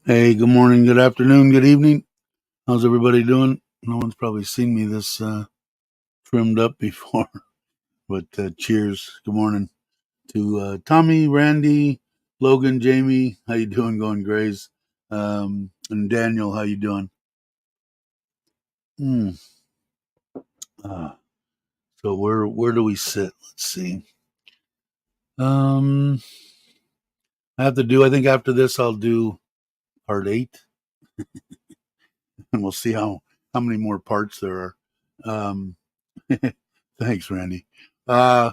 Hey, good morning, good afternoon, good evening. How's everybody doing? No one's probably seen me this trimmed up before, but cheers. Good morning to Tommy, Randy, Logan, Jamie. How you doing? Going, Grays, and Daniel. How you doing? Hmm. Ah, so where do we sit? Let's see. Um, I have to do. I think after this, I'll do part 8, and we'll see how many more parts there are. Um, thanks, Randy. Uh,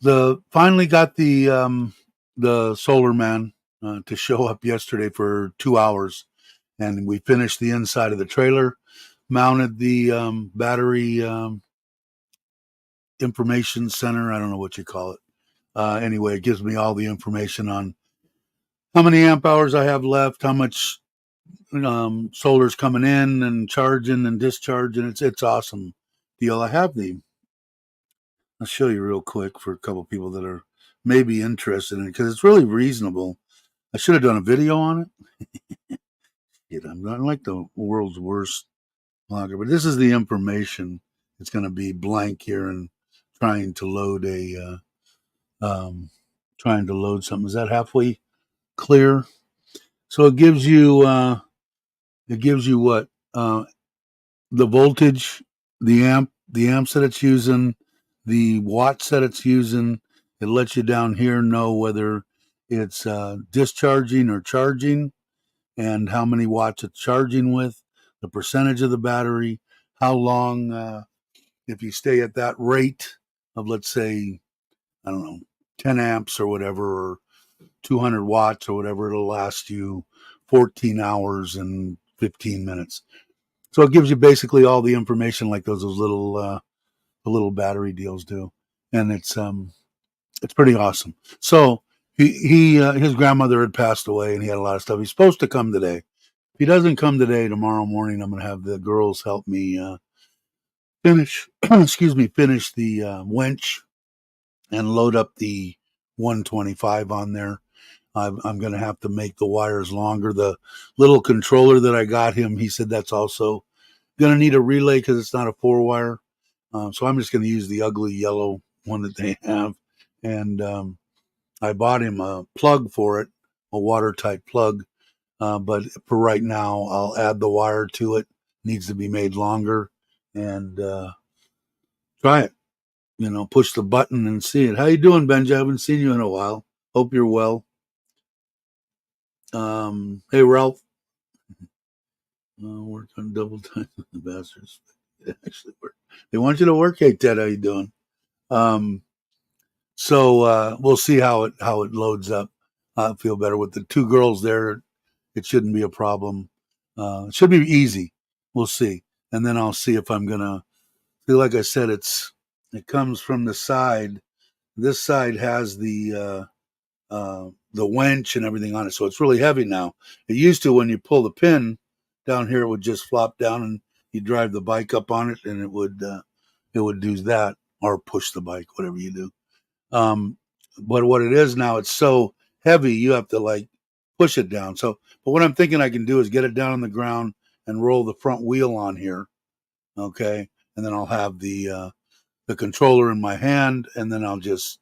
the finally got the solar man to show up yesterday for 2 hours, and we finished the inside of the trailer, mounted the battery information center. I don't know what you call it. Anyway, it gives me all the information on how many amp hours I have left, how much solar's coming in and charging and discharging. It's awesome deal. I have the I'll show you real quick for a couple people that are maybe interested in it because it's really reasonable. I should have done a video on it. I'm not like the world's worst blogger, but this is the information. It's going to be blank here and trying to load trying to load something. Is that halfway clear? So it gives you what the voltage, the amps that it's using, the watts that it's using. It lets you down here know whether it's discharging or charging, and how many watts it's charging with, the percentage of the battery, how long, if you stay at that rate of, let's say, I don't know, 10 amps or whatever, or 200 watts or whatever, it'll last you 14 hours and 15 minutes. So it gives you basically all the information like those the little battery deals do, and it's pretty awesome. So he his grandmother had passed away, and he had a lot of stuff. He's supposed to come today. If he doesn't come today, tomorrow morning I'm going to have the girls help me finish. excuse me, finish the winch and load up the 125 on there. I'm going to have to make the wires longer. The little controller that I got him, he said that's also going to need a relay because it's not a 4-wire. So I'm just going to use the ugly yellow one that they have. And I bought him a plug for it, a watertight plug. But for right now, I'll add the wire to it. Needs to be made longer, and try it. Push the button and see it. How you doing, Benji? I haven't seen you in a while. Hope you're well. Hey, Ralph. Work on double time with the bastards. They actually work. They want you to work. Hey, Ted, how you doing? Um, so we'll see how it loads up. I feel better with the two girls there. It shouldn't be a problem. It should be easy. We'll see, and then I'll see if I'm gonna. Like I said, it comes from the side. This side has the winch and everything on it, so it's really heavy now. It used to, when you pull the pin down here, it would just flop down, and you drive the bike up on it, and it would do that, or push the bike, whatever you do. But what it is now, it's so heavy, you have to like push it down. So, but what I'm thinking I can do is get it down on the ground and roll the front wheel on here, okay, and then I'll have the controller in my hand, and then I'll just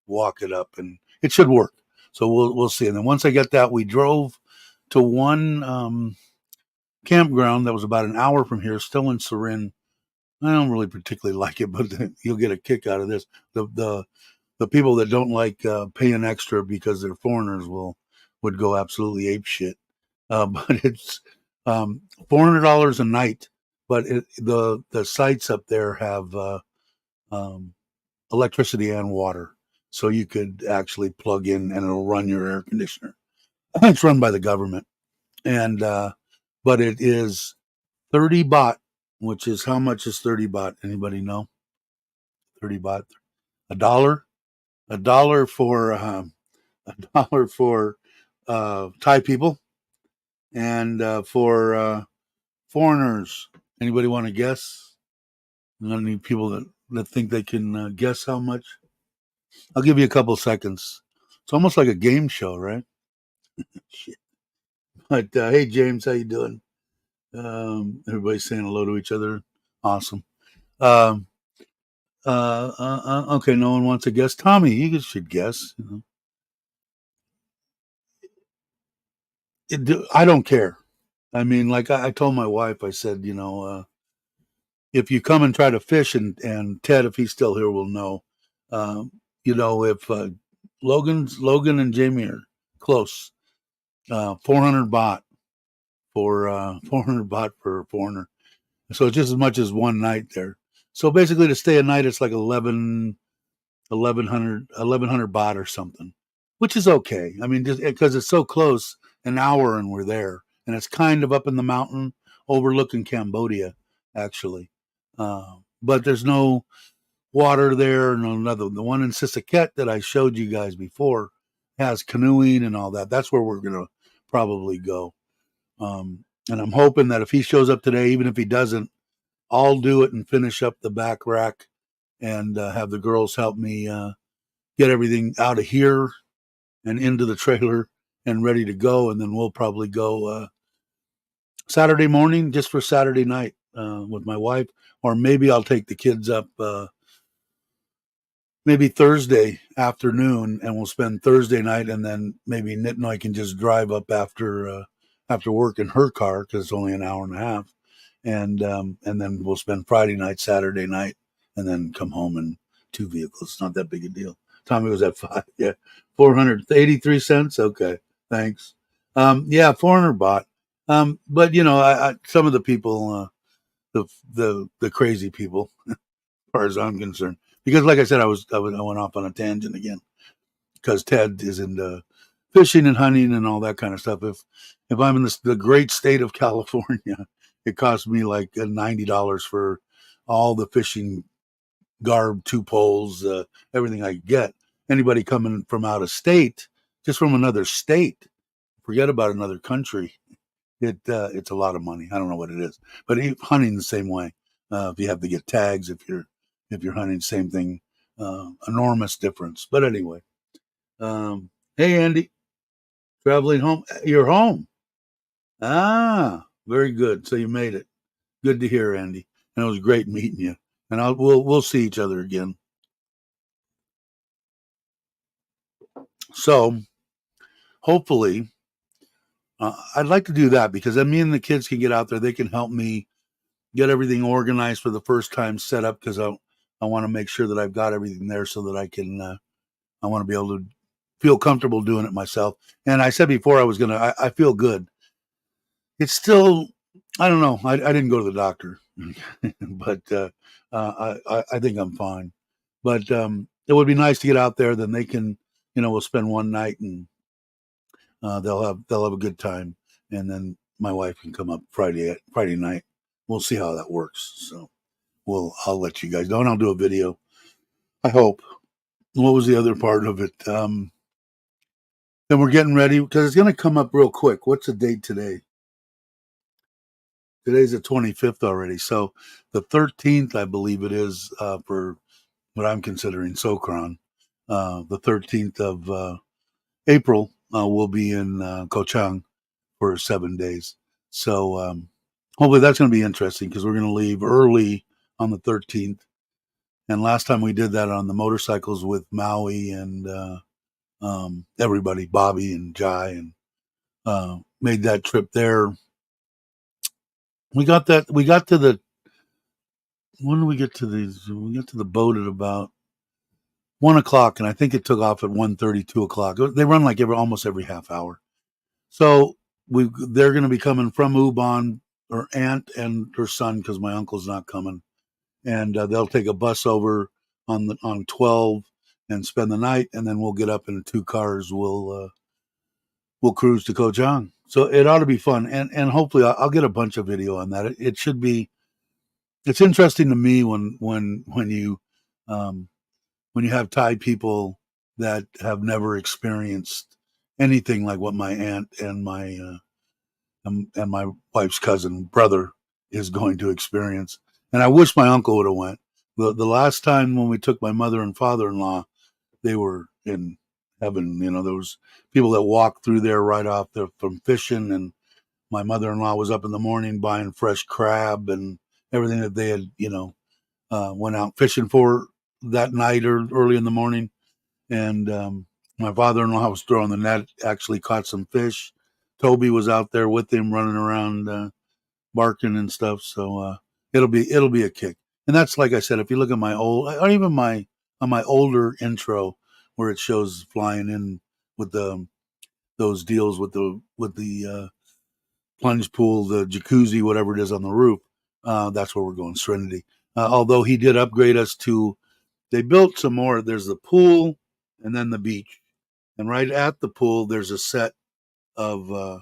walk it up, and it should work. So we'll see. And then once I get that, we drove to one campground that was about an hour from here, still in Surin. I don't really particularly like it, but you'll get a kick out of this. The people that don't like paying extra because they're foreigners would go absolutely ape shit. But it's $400 a night. But the sites up there have um, electricity and water, so you could actually plug in and it'll run your air conditioner. It's run by the government, and but it is 30 baht, which is, how much is 30 baht? Anybody know? 30 baht, $1, $1 for $1 for Thai people, and for foreigners. Anybody want to guess? Any people that think they can guess how much? I'll give you a couple seconds. It's almost like a game show, right? Shit. But hey, James, how you doing? Everybody's saying hello to each other. Awesome. Um, okay, no one wants to guess. Tommy, you should guess. I don't care. I mean, like I told my wife, I said, if you come and try to fish, and Ted, if he's still here, will know. Um, if Logan and Jamie are close, 400 baht for 400 baht for a foreigner. So it's just as much as one night there. So basically, to stay a night, it's like 1100 baht or something, which is okay. I mean, just because it's so close, an hour and we're there, and it's kind of up in the mountain overlooking Cambodia, actually. But there's no water there. No, another the one in Sisaket that I showed you guys before has canoeing and all that. That's where we're gonna probably go. And I'm hoping that if he shows up today, even if he doesn't, I'll do it and finish up the back rack and have the girls help me get everything out of here and into the trailer and ready to go. And then we'll probably go Saturday morning just for Saturday night with my wife, or maybe I'll take the kids up maybe Thursday afternoon, and we'll spend Thursday night, and then maybe Nitnoy can just drive up after work in her car because it's only an hour and a half, and then we'll spend Friday night, Saturday night, and then come home in two vehicles. It's not that big a deal. Tommy was at five, yeah, 483 cents. Okay, thanks. Yeah, 400 baht. But some of the people, the crazy people, as far as I'm concerned, because like I said, I went off on a tangent again because Ted is into fishing and hunting and all that kind of stuff. If I'm in the great state of California, it costs me like $90 for all the fishing garb, two poles, everything I get. Anybody coming from out of state, just from another state, forget about another country. It's a lot of money. I don't know what it is, but hunting the same way. If you have to get tags, if you're hunting, same thing. Enormous difference. But anyway, hey Andy, traveling home. You're home. Ah, very good. So you made it. Good to hear, Andy. And it was great meeting you. And we'll see each other again. So hopefully, I'd like to do that because then me and the kids can get out there. They can help me get everything organized for the first time, set up because I want to make sure that I've got everything there so that I want to be able to feel comfortable doing it myself. And I said before I feel good. It's still, I don't know. I didn't go to the doctor, but I think I'm fine. But it would be nice to get out there. Then they can, we'll spend one night and they'll have a good time, and then my wife can come up Friday night. We'll see how that works. So I'll let you guys know, and I'll do a video. I hope. What was the other part of it? Then we're getting ready because it's going to come up real quick. What's the date today? Today's the 25th already. So the 13th, I believe it is, for what I'm considering Sokran. The 13th of April, we'll be in Ko Chang for 7 days. So hopefully that's going to be interesting because we're going to leave early on the 13th. And last time we did that on the motorcycles with Maui and everybody, Bobby and Jai, and made that trip there. We got to the, when did we get to these? We got to the boat at about 1 o'clock, and I think it took off at 1:30, 2 o'clock. They run like almost every half hour. So they're going to be coming from Ubon, her aunt and her son, because my uncle's not coming, and they'll take a bus over on 12 and spend the night, and then we'll get up in 2 cars. We'll cruise to Ko Chang. So it ought to be fun, and hopefully I'll get a bunch of video on that. It should be. It's interesting to me when you have Thai people that have never experienced anything like what my aunt and my wife's cousin brother is going to experience. And I wish my uncle would have went. The last time when we took my mother and father-in-law, they were in heaven. There was people that walked through there right off from fishing, and my mother-in-law was up in the morning buying fresh crab and everything that they had, went out fishing for that night or early in the morning. And my father-in-law was throwing the net, actually caught some fish. Toby was out there with him running around barking and stuff. So it'll be a kick. And that's, like I said, if you look at my old, or even my older intro where it shows flying in with those deals with the plunge pool, the jacuzzi, whatever it is on the roof. That's where we're going, Serenity. Although he did upgrade us to, they built some more. There's the pool and then the beach. And right at the pool, there's a set of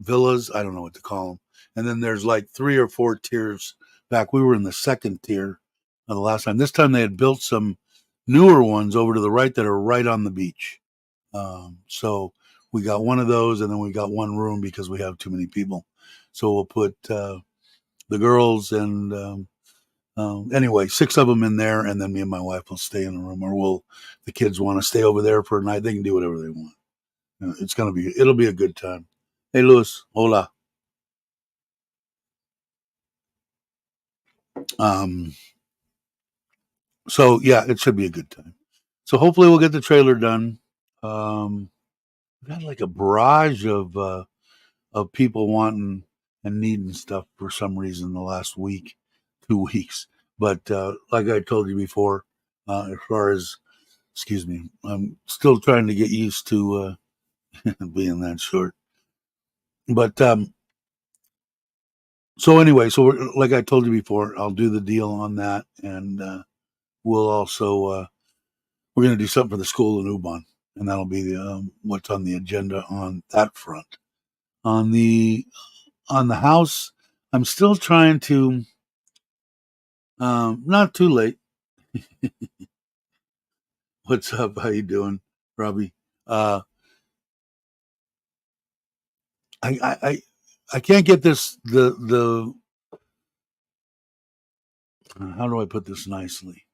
villas. I don't know what to call them. And then there's like 3 or 4 tiers back. We were in the second tier the last time. This time they had built some newer ones over to the right that are right on the beach. So we got one of those, and then we got one room because we have too many people. So we'll put the girls and anyway, 6 of them in there, and then me and my wife will stay in the room, or the kids want to stay over there for a night. They can do whatever they want. It'll be a good time. Hey, Luis, hola. Um, so yeah, it should be a good time. So hopefully we'll get the trailer done. We've had like a barrage of people wanting and needing stuff for some reason the last week, 2 weeks. But like I told you before, as far as, excuse me, I'm still trying to get used to being that short. But so anyway, so like I told you before, I'll do the deal on that, and we'll also we're going to do something for the school in Ubon, and that'll be what's on the agenda on that front. On the house, I'm still trying to. Not too late. What's up? How you doing, Robbie? Uh, I can't get this the how do I put this nicely?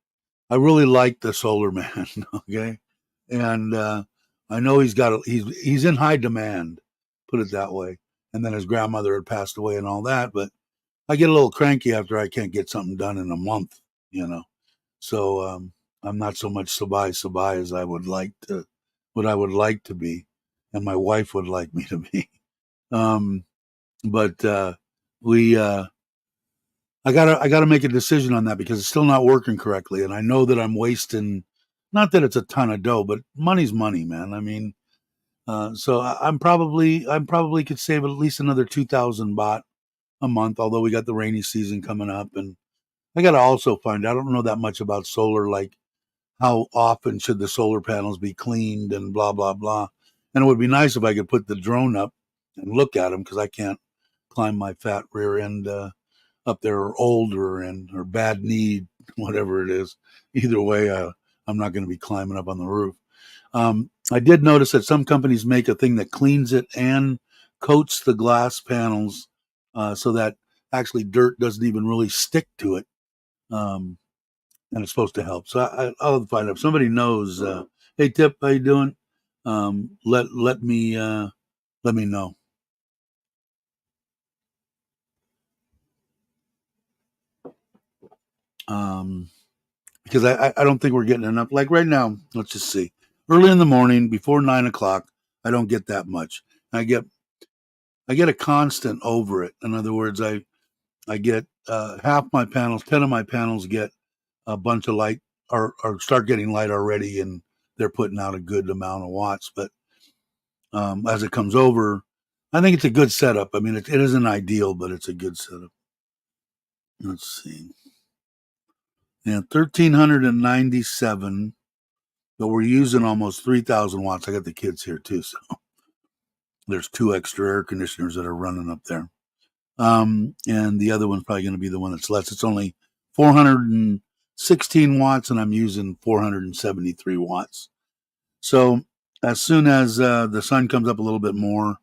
I really like the solar man, okay, and I know he's in high demand, put it that way. And then his grandmother had passed away and all that, but I get a little cranky after I can't get something done in a month, you know. So I'm not so much sabai as what I would like to be, and my wife would like me to be. Um, but we I gotta make a decision on that because it's still not working correctly, and I know that I'm wasting. Not that it's a ton of dough, but money's money, man. I mean, so I'm probably could save at least another 2,000 baht a month. Although we got the rainy season coming up, and I gotta also find. I don't know that much about solar, like how often should the solar panels be cleaned and blah blah blah. And it would be nice if I could put the drone up and look at them because I can't climb my fat rear end up there, or older and or bad knee, whatever it is. Either way, I'm not going to be climbing up on the roof. I did notice that some companies make a thing that cleans it and coats the glass panels so that actually dirt doesn't even really stick to it. Um, and it's supposed to help. So I'll find out if somebody knows. Hey, Tip, how you doing? Let me know. Um, because I don't think we're getting enough. Like right now, let's just see. Early in the morning, before 9 o'clock, I don't get that much. I get I get a constant over it. In other words, I get half my panels, 10 of my panels get a bunch of light, or start getting light already, and they're putting out a good amount of watts. But as it comes over, I think it's a good setup. I mean, it isn't ideal, but it's a good setup. Let's see. Yeah, 1,397, but we're using almost 3,000 watts. I got the kids here too, so there's 2 extra air conditioners that are running up there. And the other one's probably going to be the one that's less. It's only 416 watts, and I'm using 473 watts. So as soon as the sun comes up a little bit more,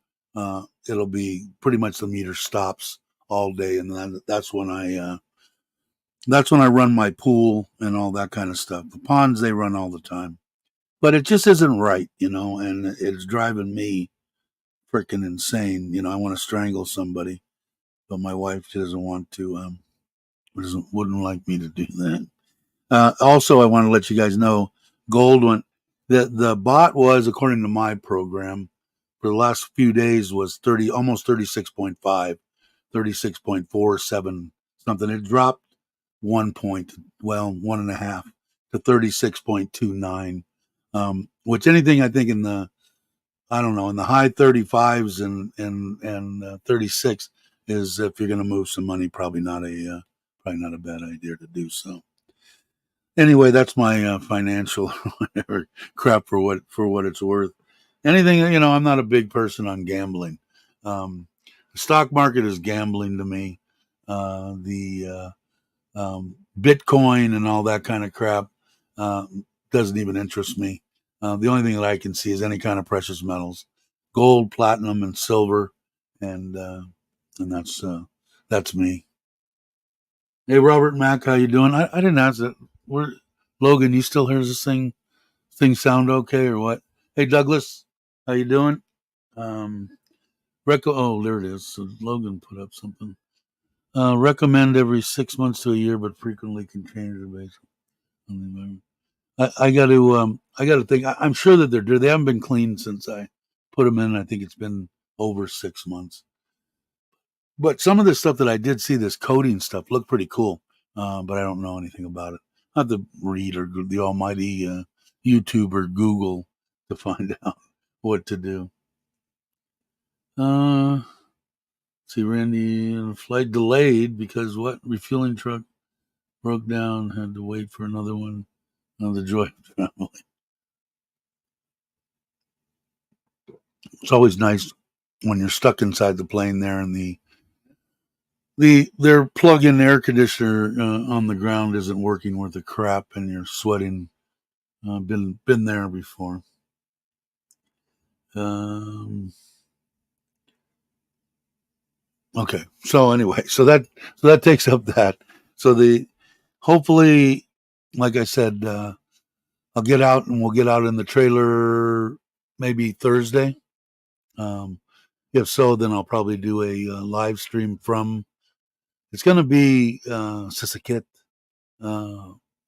it'll be pretty much the meter stops all day, and then that's when I run my pool and all that kind of stuff. The ponds, they run all the time, but it just isn't right, and it's driving me freaking insane. You know, I want to strangle somebody, but my wife doesn't want to. Wouldn't like me to do that. Also, I want to let you guys know, gold went. The bot was, according to my program, for the last few days was almost 36.5, 36.47 something. It dropped 1.5 to 36.29, which anything I think in the, I don't know, in the high 35s and 36 is, if you're going to move some money, probably not a bad idea to do so. Anyway, that's my financial crap for what it's worth. Anything, I'm not a big person on gambling. The stock market is gambling to me. The Bitcoin and all that kind of crap doesn't even interest me. The only thing that I can see is any kind of precious metals, gold, platinum, and silver, and that's me. Hey, Robert Mack, how you doing? I didn't ask that. Logan, you still hears this thing sound okay or what? Hey, Douglas, how you doing? Um, oh, there it is. So Logan put up something. Recommend every 6 months to a year, but frequently can change the base. I got to think. I'm sure that they haven't been cleaned since I put them in. I think it's been over 6 months. But some of the stuff that I did see, this coding stuff, looked pretty cool. But I don't know anything about it. I have to read or the almighty YouTube or Google to find out what to do. See, Randy, flight delayed because what? Refueling truck broke down. Had to wait for another one. The Joy family. It's always nice when you're stuck inside the plane there, and their plug-in air conditioner on the ground isn't working worth a crap, and you're sweating. Been there before. Okay. So anyway, so that takes up that. So hopefully, like I said, I'll get out and we'll get out in the trailer maybe Thursday. If so, then I'll probably do a live stream from. It's going to be Sisaket,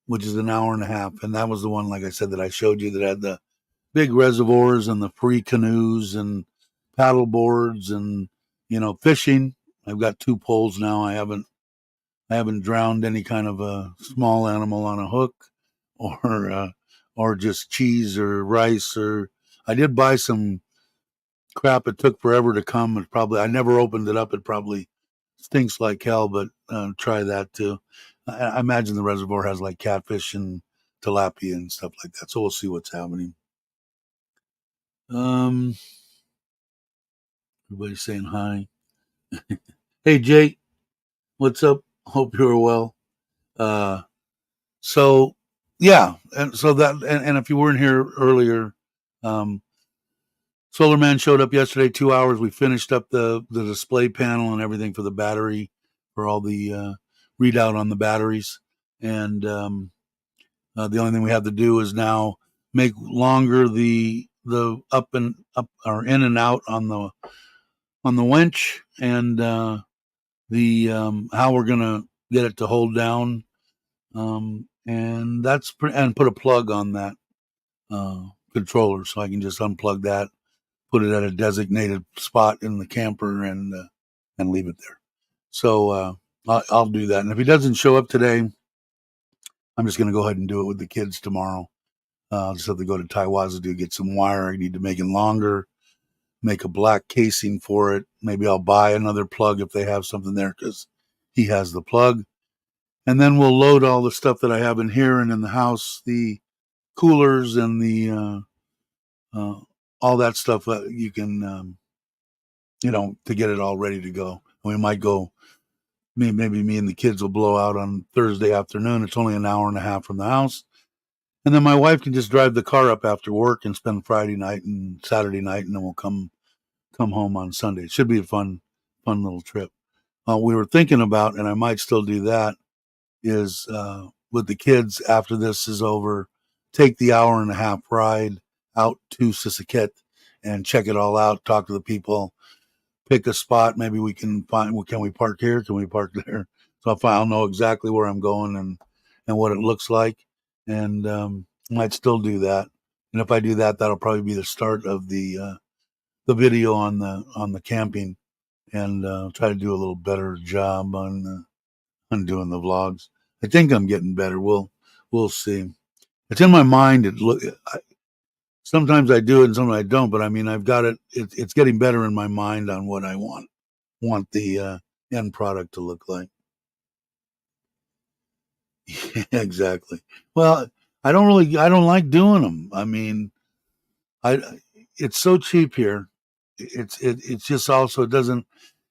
which is an hour and a half, and that was the one, like I said, that I showed you that had the big reservoirs and the free canoes and paddle boards and fishing. I've got 2 poles now. I haven't drowned any kind of a small animal on a hook, or just cheese or rice. Or I did buy some crap. It took forever to come. I never opened it up. It probably stinks like hell, but try that too. I imagine the reservoir has like catfish and tilapia and stuff like that. So we'll see what's happening. Everybody's saying hi. Hey, Jake, what's up? Hope you're well. So yeah, and so and if you weren't here earlier, Solar Man showed up yesterday. 2 hours. We finished up the display panel and everything for the battery, for all the readout on the batteries, and the only thing we have to do is now make longer the up or in and out on the winch, and the how we're gonna get it to hold down, and and put a plug on that controller, so I can just unplug that, put it at a designated spot in the camper, and leave it there. So I'll do that. And if he doesn't show up today, I'm just going to go ahead and do it with the kids tomorrow. I'll just have to go to Taiwaza to get some wire. I need to make it longer, make a black casing for it. Maybe I'll buy another plug if they have something there, because he has the plug. And then we'll load all the stuff that I have in here and in the house, the coolers and the all that stuff you can, to get it all ready to go. We might go, maybe me and the kids will blow out on Thursday afternoon. It's only an hour and a half from the house. And then my wife can just drive the car up after work and spend Friday night and Saturday night, and then we'll come home on Sunday. It should be a fun little trip. We were thinking about, and I might still do that, is with the kids after this is over, take the hour and a half ride out to Sisaket and check it all out, talk to the people, pick a spot. Maybe we can find, well, can we park here? Can we park there? So I'll know exactly where I'm going and what it looks like. And might still do that. And if I do that, that'll probably be the start of the video on the camping, and try to do a little better job on doing the vlogs. I think I'm getting better. We'll see. It's in my mind. Sometimes I do it and sometimes I don't. But I mean, I've got it. It's getting better in my mind on what I want the end product to look like. Exactly. Well, I don't like doing them. I mean, I it's so cheap here. It's just also it doesn't.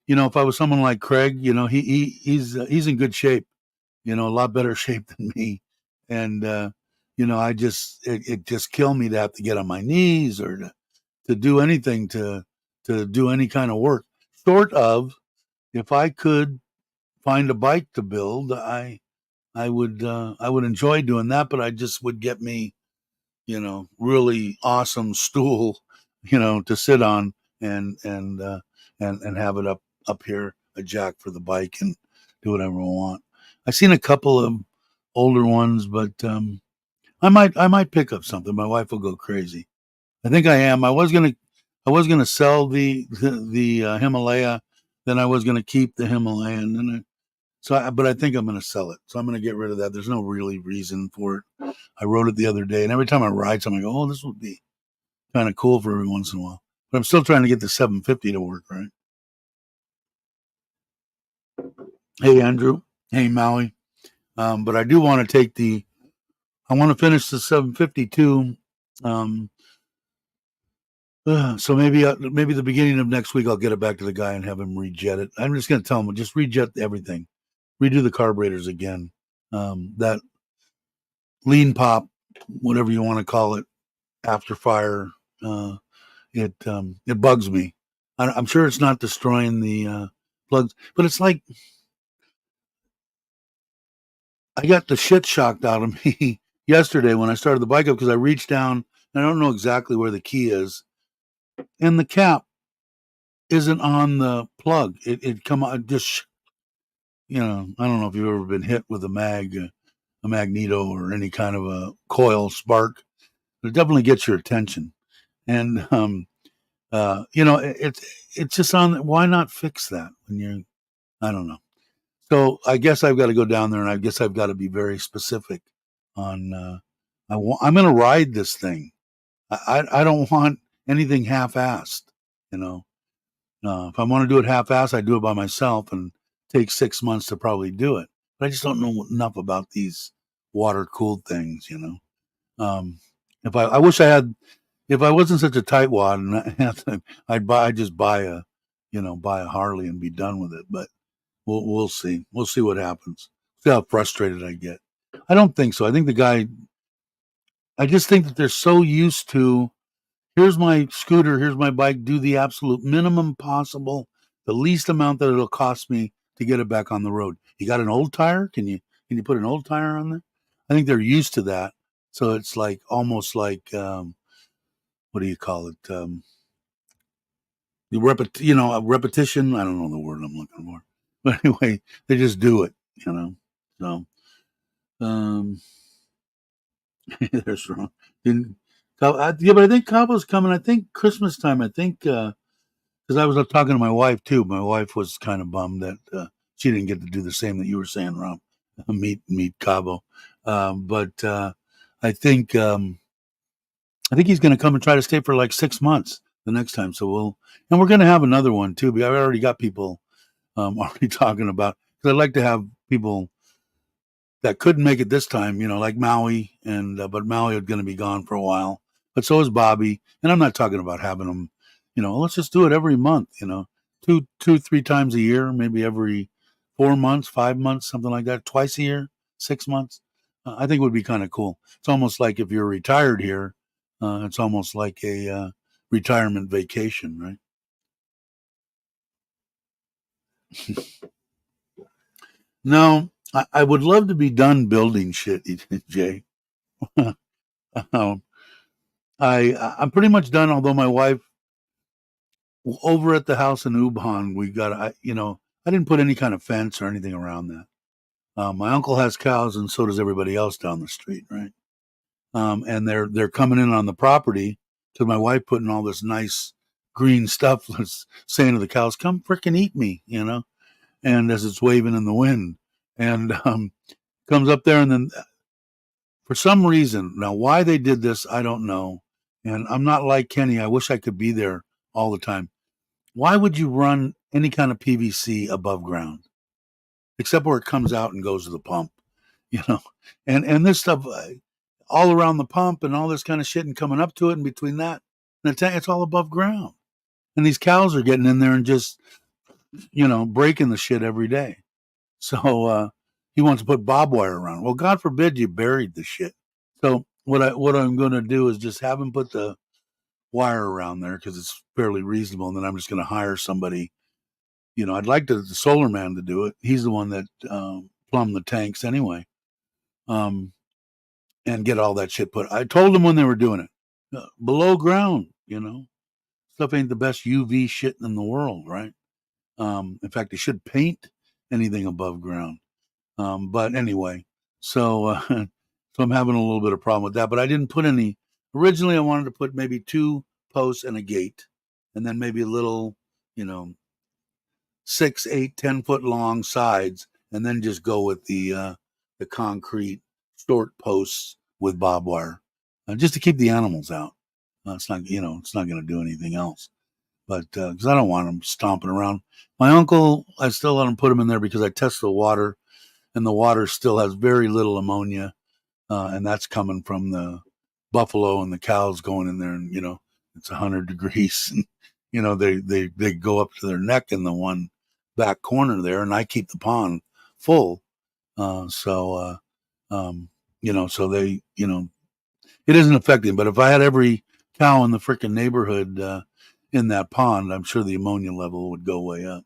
If I was someone like Craig, he's in good shape. A lot better shape than me, and I just it just kill me to have to get on my knees or to do anything to do any kind of work. Short of, if I could find a bike to build, I would enjoy doing that, but I just would get me, really awesome stool, to sit on and have it up here, a jack for the bike, and do whatever I want. I've seen a couple of older ones, but I might pick up something. My wife will go crazy. I think I am. I was gonna sell the Himalaya, then I was gonna keep the Himalaya, and then but I think I'm going to sell it. So I'm going to get rid of that. There's no really reason for it. I rode it the other day, and every time I ride something, I go, "Oh, this would be kind of cool for every once in a while." But I'm still trying to get the 750 to work, right? Hey, Andrew. Hey, Maui. But I do want to take the. I want to finish the 752. Um, so maybe the beginning of next week I'll get it back to the guy and have him rejet it. I'm just going to tell him just rejet everything, redo the carburetors again. That lean pop, whatever you want to call it, after fire. It bugs me. I'm sure it's not destroying the plugs, but it's like I got the shit shocked out of me yesterday when I started the bike up because I reached down and I don't know exactly where the key is, and the cap isn't on the plug. It come out just I don't know if you've ever been hit with a magneto or any kind of a coil spark. It definitely gets your attention, and it's just on. Why not fix that when you're? I don't know. So I guess I've got to go down there, and I guess I've got to be very specific on. I'm going to ride this thing. I don't want anything half-assed. You know, if I want to do it half-assed, I do it by myself, and take 6 months to probably do it. But I just don't know enough about these water-cooled things. If I wish I had. If I wasn't such a tightwad, and I'd just buy a Harley and be done with it. But we'll see. We'll see what happens. See how frustrated I get. I don't think so. I think the guy. I just think that they're so used to. Here's my scooter. Here's my bike. Do the absolute minimum possible, the least amount that it'll cost me to get it back on the road. You got an old tire? Can you put an old tire on there? I think they're used to that. So it's like almost like what do you call it? A repetition. I don't know the word I'm looking for, but anyway, they just do it. So um, that's wrong. Yeah, but I think Cabo's coming. I think Christmas time. I think because I was talking to my wife too. My wife was kind of bummed that she didn't get to do the same that you were saying, Rob. Meet Cabo, but I think I think he's going to come and try to stay for like 6 months the next time. So and we're going to have another one too. I've already got people already talking about, because I'd like to have people that couldn't make it this time, like Maui, and but Maui is going to be gone for a while. But so is Bobby, and I'm not talking about having them. Let's just do it every month. 3 times a year, maybe every 4 months, 5 months, something like that. Twice a year, 6 months. I think would be kind of cool. It's almost like if you're retired here, it's almost like a retirement vacation, right? No, I would love to be done building shit, Jay. um, I'm pretty much done. Although my wife over at the house in Ubhan, we got, I didn't put any kind of fence or anything around that. My uncle has cows, and so does everybody else down the street, right? And they're coming in on the property because my wife put in all this nice green stuff, that's saying to the cows, "Come frickin' eat me," And as it's waving in the wind, and comes up there, and then for some reason, now why they did this, I don't know. And I'm not like Kenny. I wish I could be there all the time. Why would you run any kind of PVC above ground, except where it comes out and goes to the pump, you know? And this stuff all around the pump and all this kind of shit, and coming up to it, and between that and the tank, it's all above ground. And these cows are getting in there and just, breaking the shit every day. So he wants to put barbed wire around. Well, God forbid you buried the shit. So what I'm going to do is just have him put the wire around there because it's fairly reasonable, and then I'm just going to hire somebody. I'd like the solar man to do it. He's the one that plumbed the tanks anyway, and get all that shit put. I told them when they were doing it, below ground. Stuff ain't the best UV shit in the world, right? In fact, they should paint anything above ground. But anyway, so so I'm having a little bit of problem with that. But I didn't put any. Originally, I wanted to put maybe 2 posts and a gate, and then maybe a little, 6, 8, 10-foot long sides, and then just go with the concrete short posts with barbed wire, just to keep the animals out. It's not going to do anything else. But because I don't want them stomping around. My uncle, I still let him put them in there because I test the water, and the water still has very little ammonia, and that's coming from the buffalo and the cows going in there, and it's 100 degrees, and they go up to their neck in the one back corner there, and I keep the pond full, so they it isn't affecting. But if I had every cow in the freaking neighborhood in that pond, I'm sure the ammonia level would go way up.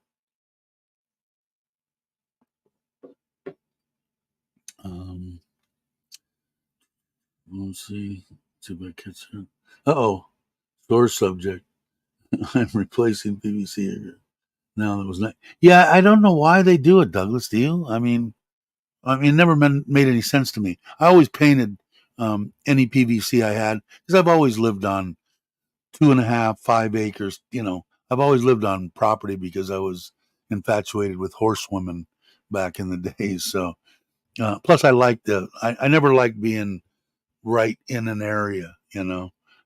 Let's see if I catch it. Uh-oh. Sore subject. I'm replacing PVC. No, that was not. Yeah, I don't know why they do it, Douglas. Do you? It never made any sense to me. I always painted any PVC I had because I've always lived on 2.5, 5 acres. I've always lived on property because I was infatuated with horsewomen back in the days. So, plus I liked I never liked being right in an area.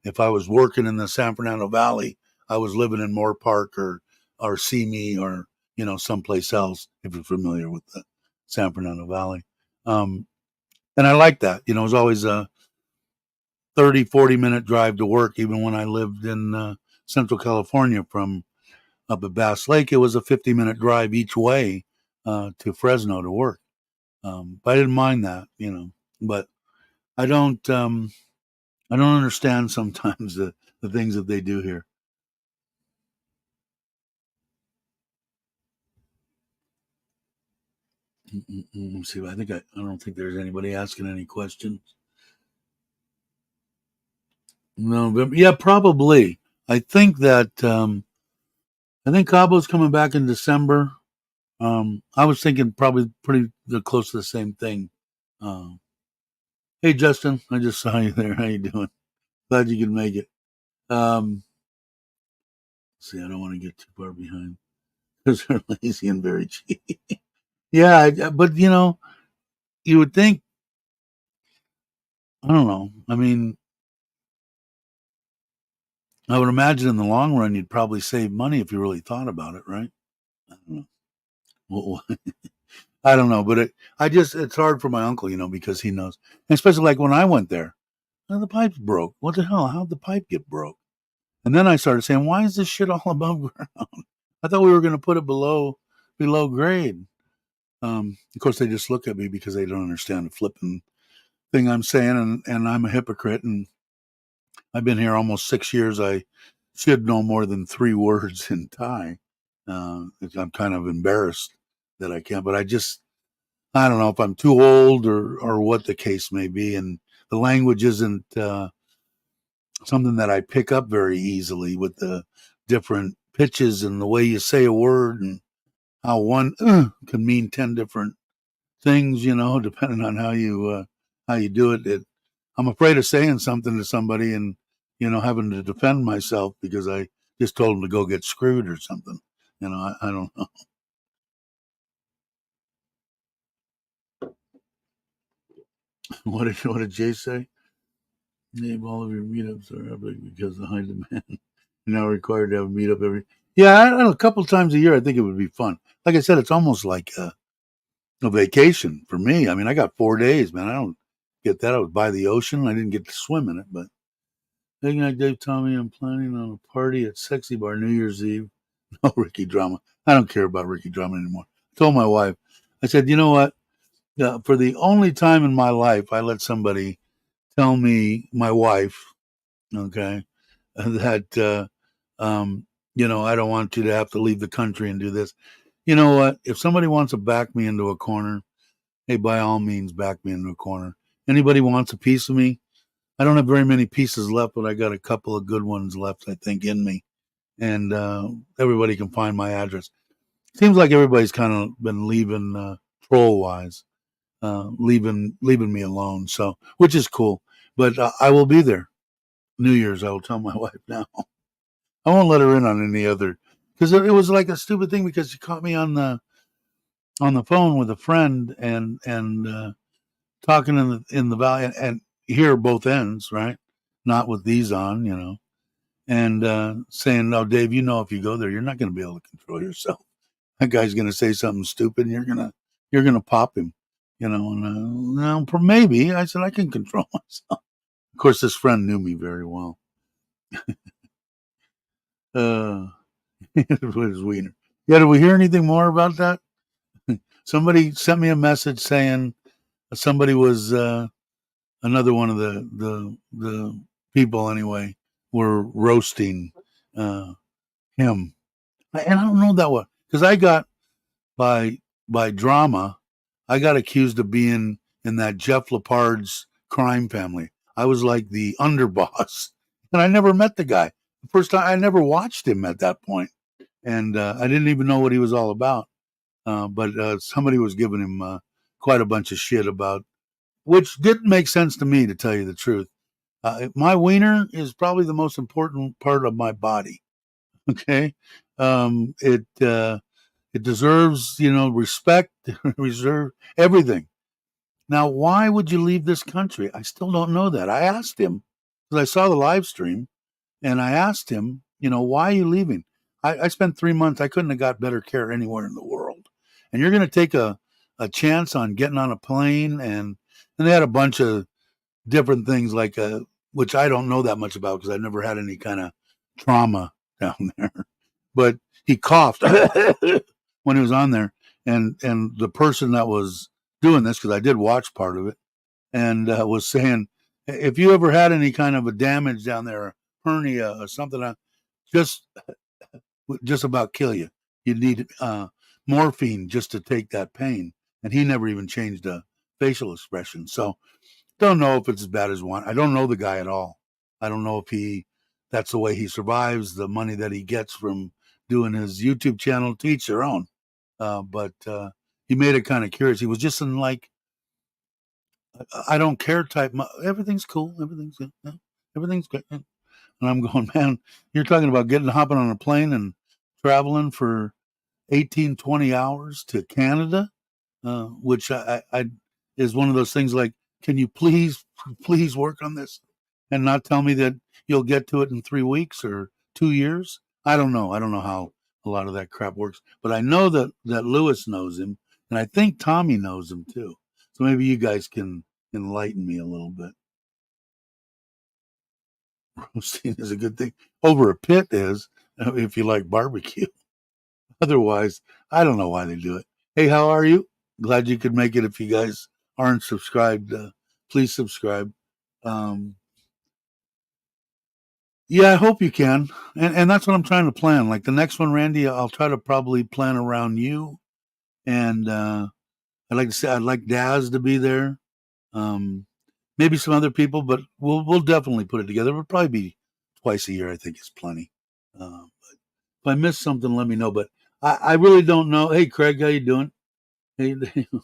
If I was working in the San Fernando Valley, I was living in Moore Park or Simi or someplace else. If you're familiar with the San Fernando Valley, and I like that. It was always a 30-40 minute drive to work. Even when I lived in Central California from up at Bass Lake, it was a 50-minute drive each way to Fresno to work. But I didn't mind that. But I don't. I don't understand sometimes the things that they do here. Let's see. I don't think there's anybody asking any questions. No, but yeah, probably. I think that I think Cabo's coming back in December. I was thinking probably pretty close to the same thing. Hey, Justin, I just saw you there. How you doing? Glad you could make it. See, I don't want to get too far behind because they're lazy and very cheap. Yeah, but you would think. I don't know. I would imagine in the long run you'd probably save money if you really thought about it, right? I don't know. Well, I don't know, but it's hard for my uncle, because he knows, and especially like when I went there, the pipe's broke. What the hell? How'd the pipe get broke? And then I started saying, why is this shit all above ground? I thought we were going to put it below grade. Of course, they just look at me because they don't understand the flipping thing I'm saying, and I'm a hypocrite, and I've been here almost 6 years. I should know more than 3 words in Thai. I'm kind of embarrassed that I can't, but I don't know if I'm too old or what the case may be. And the language isn't something that I pick up very easily with the different pitches and the way you say a word and how one can mean 10 different things, depending on how you do it. I'm afraid of saying something to somebody and, having to defend myself because I just told them to go get screwed or something. I don't know. What did Jay say? Name all of your meetups are epic because the high demand. You're now required to have a meetup every. Yeah, I don't know, a couple times a year. I think it would be fun. Like I said, it's almost like a vacation for me. I mean, I got 4 days, man. I don't get that. I was by the ocean. I didn't get to swim in it, but thinking like Dave Tommy, I'm planning on a party at Sexy Bar New Year's Eve. No Ricky Drama. I don't care about Ricky Drama anymore. I told my wife, I said, you know what? For the only time in my life, I let somebody tell me, my wife, okay, that I don't want you to have to leave the country and do this. You know what? If somebody wants to back me into a corner, hey, by all means, back me into a corner. Anybody wants a piece of me? I don't have very many pieces left, but I got a couple of good ones left, I think, in me. And everybody can find my address. Seems like everybody's kind of been leaving troll wise, leaving me alone. So, which is cool. But I will be there. New Year's, I will tell my wife now. I won't let her in on any other because it was like a stupid thing because she caught me on the phone with a friend and talking in the valley and hear both ends, right? Not with these on, and saying, "No, Dave, if you go there, you're not going to be able to control yourself. That guy's going to say something stupid, and you're gonna pop him, And no, maybe I said I can control myself. Of course, this friend knew me very well. Uh, it was Wiener. Yeah, did we hear anything more about that? Somebody sent me a message saying somebody was another one of the people anyway were roasting uh, him, and I don't know that one because I got by by drama, I got accused of being in that Jeff Lepard's crime family. I was like the underboss, and I never met the guy. The first time I never watched him at that point, and I didn't even know what he was all about. But somebody was giving him quite a bunch of shit about, which didn't make sense to me, to tell you the truth. My wiener is probably the most important part of my body. Okay, it deserves respect, reserve everything. Now, why would you leave this country? I still don't know that. I asked him because I saw the live stream, and I asked him, why are you leaving? I spent 3 months. I couldn't have got better care anywhere in the world. And you're going to take a chance on getting on a plane, and they had a bunch of different things like which I don't know that much about because I never had any kind of trauma down there. But he coughed when he was on there, and the person that was doing this, because I did watch part of it, and was saying, if you ever had any kind of a damage down there, a hernia or something, just just about kill you. You need morphine just to take that pain. And he never even changed a facial expression. So don't know if it's as bad as one. I don't know the guy at all. I don't know if that's the way he survives, the money that he gets from doing his YouTube channel, to each their own. But he made it kind of curious. He was just in like, I don't care type. Everything's cool. Everything's good. Yeah, everything's good. And I'm going, man, you're talking about hopping on a plane and traveling for 18, 20 hours to Canada, which I is one of those things like, can you please work on this and not tell me that you'll get to it in 3 weeks or 2 years? I don't know. I don't know how a lot of that crap works, but I know that Lewis knows him, and I think Tommy knows him too. So maybe you guys can enlighten me a little bit. Roasting is a good thing. Over a pit is, if you like barbecue. Otherwise, I don't know why they do it. Hey, how are you? Glad you could make it. If you guys aren't subscribed, please subscribe. Um, yeah, I hope you can. And that's what I'm trying to plan. Like the next one, Randy, I'll try to probably plan around you. And I'd like Daz to be there. Um, maybe some other people, but we'll definitely put it together. It'll probably be twice a year. I think is plenty. I missed something, let me know. But I really don't know. Hey, Craig, how you doing? Hey,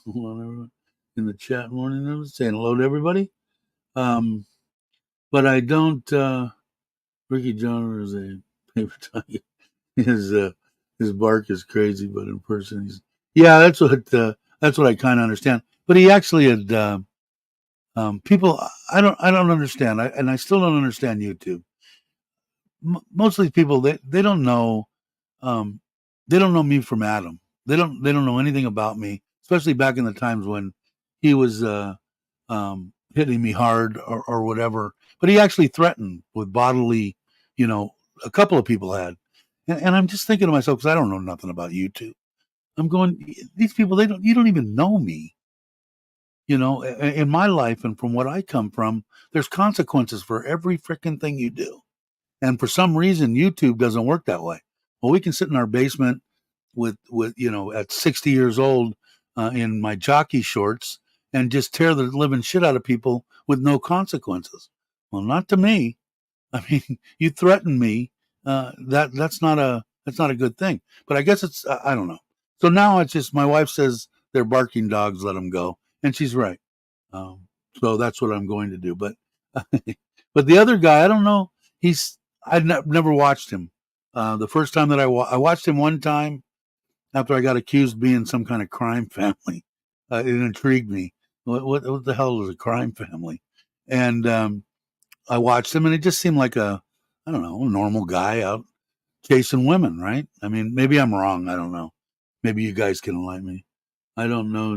hello, everyone in the chat morning. I was saying hello to everybody. But I don't. Ricky John is a paper tiger. His his bark is crazy, but in person, he's yeah. That's what I kind of understand. But he actually had people. I don't understand. And I still don't understand YouTube. Most of these people they don't know um, they don't know me from Adam. They don't know anything about me, especially back in the times when he was hitting me hard or whatever. But he actually threatened with bodily, you know, a couple of people had, and I'm just thinking to myself because I don't know nothing about YouTube. I'm going, these people you don't even know me, you know. In my life and from what I come from, there's consequences for every freaking thing you do. And for some reason, YouTube doesn't work that way. Well, we can sit in our basement with you know at 60 years old in my jockey shorts and just tear the living shit out of people with no consequences. Well, not to me. I mean, you threaten me. That's not a good thing. But I guess it's I don't know. So now it's just my wife says they're barking dogs. Let them go, and she's right. Um, so that's what I'm going to do. But but the other guy, I don't know. He's never watched him. The first time that I watched him one time after I got accused of being some kind of crime family. It intrigued me. What the hell is a crime family? And I watched him, and it just seemed like I don't know, a normal guy out chasing women, right? I mean, maybe I'm wrong. I don't know. Maybe you guys can enlighten me. I don't know.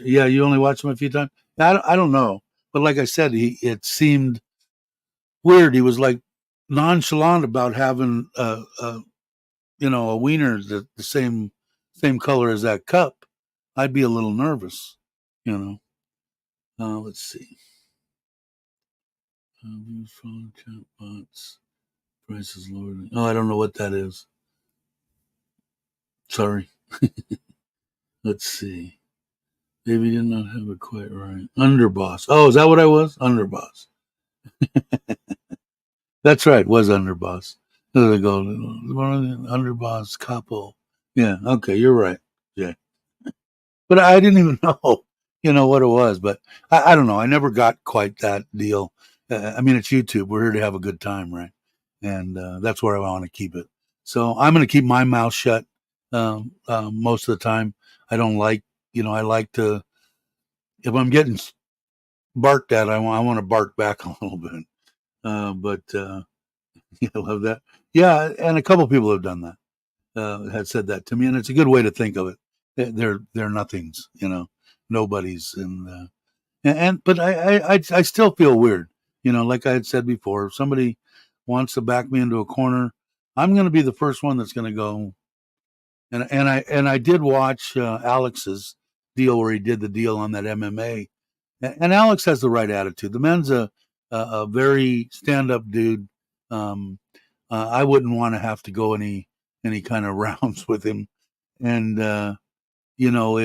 Yeah, you only watched him a few times. I don't know. But like I said, it seemed weird. He was like nonchalant about having you know, a wiener the same color as that cup, I'd be a little nervous. You know. Let's see. Phone chatbots. Price is lower. Oh, I don't know what that is. Sorry. Let's see. Maybe did not have it quite right. Underboss. Oh, is that what I was? Underboss. That's right. Was underboss. There they go. Underboss couple. Yeah. Okay. You're right. Yeah. But I didn't even know, you know, what it was. But I don't know. I never got quite that deal. I mean, it's YouTube. We're here to have a good time, right? And that's where I want to keep it. So I'm going to keep my mouth shut most of the time. I don't like, you know, I like to, if I'm getting barked at, I want to bark back a little bit. But you love that. Yeah. And a couple people have done that. Had said that to me, and it's a good way to think of it. They're nothings, you know, nobodies, and but I still feel weird, you know, like I had said before. If somebody wants to back me into a corner, I'm going to be the first one that's going to go. And I did watch Alex's deal where he did the deal on that MMA, and Alex has the right attitude. The man's a very stand up dude. Um, I wouldn't want to have to go any kind of rounds with him, and you know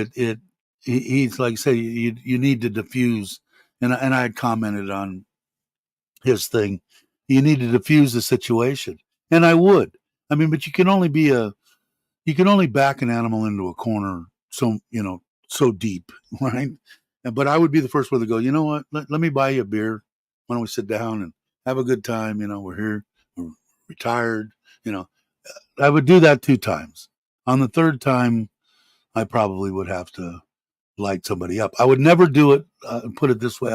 he's like say you need to diffuse, and I had commented on his thing. You need to diffuse the situation, and I would. I mean, but you can only back an animal into a corner so you know so deep, right? But I would be the first one to go. You know what? Let me buy you a beer. Why don't we sit down and have a good time? You know, we're here. We're retired. You know, I would do that 2 times. On the third time, I probably would have to light somebody up. I would never do it. Put it this way,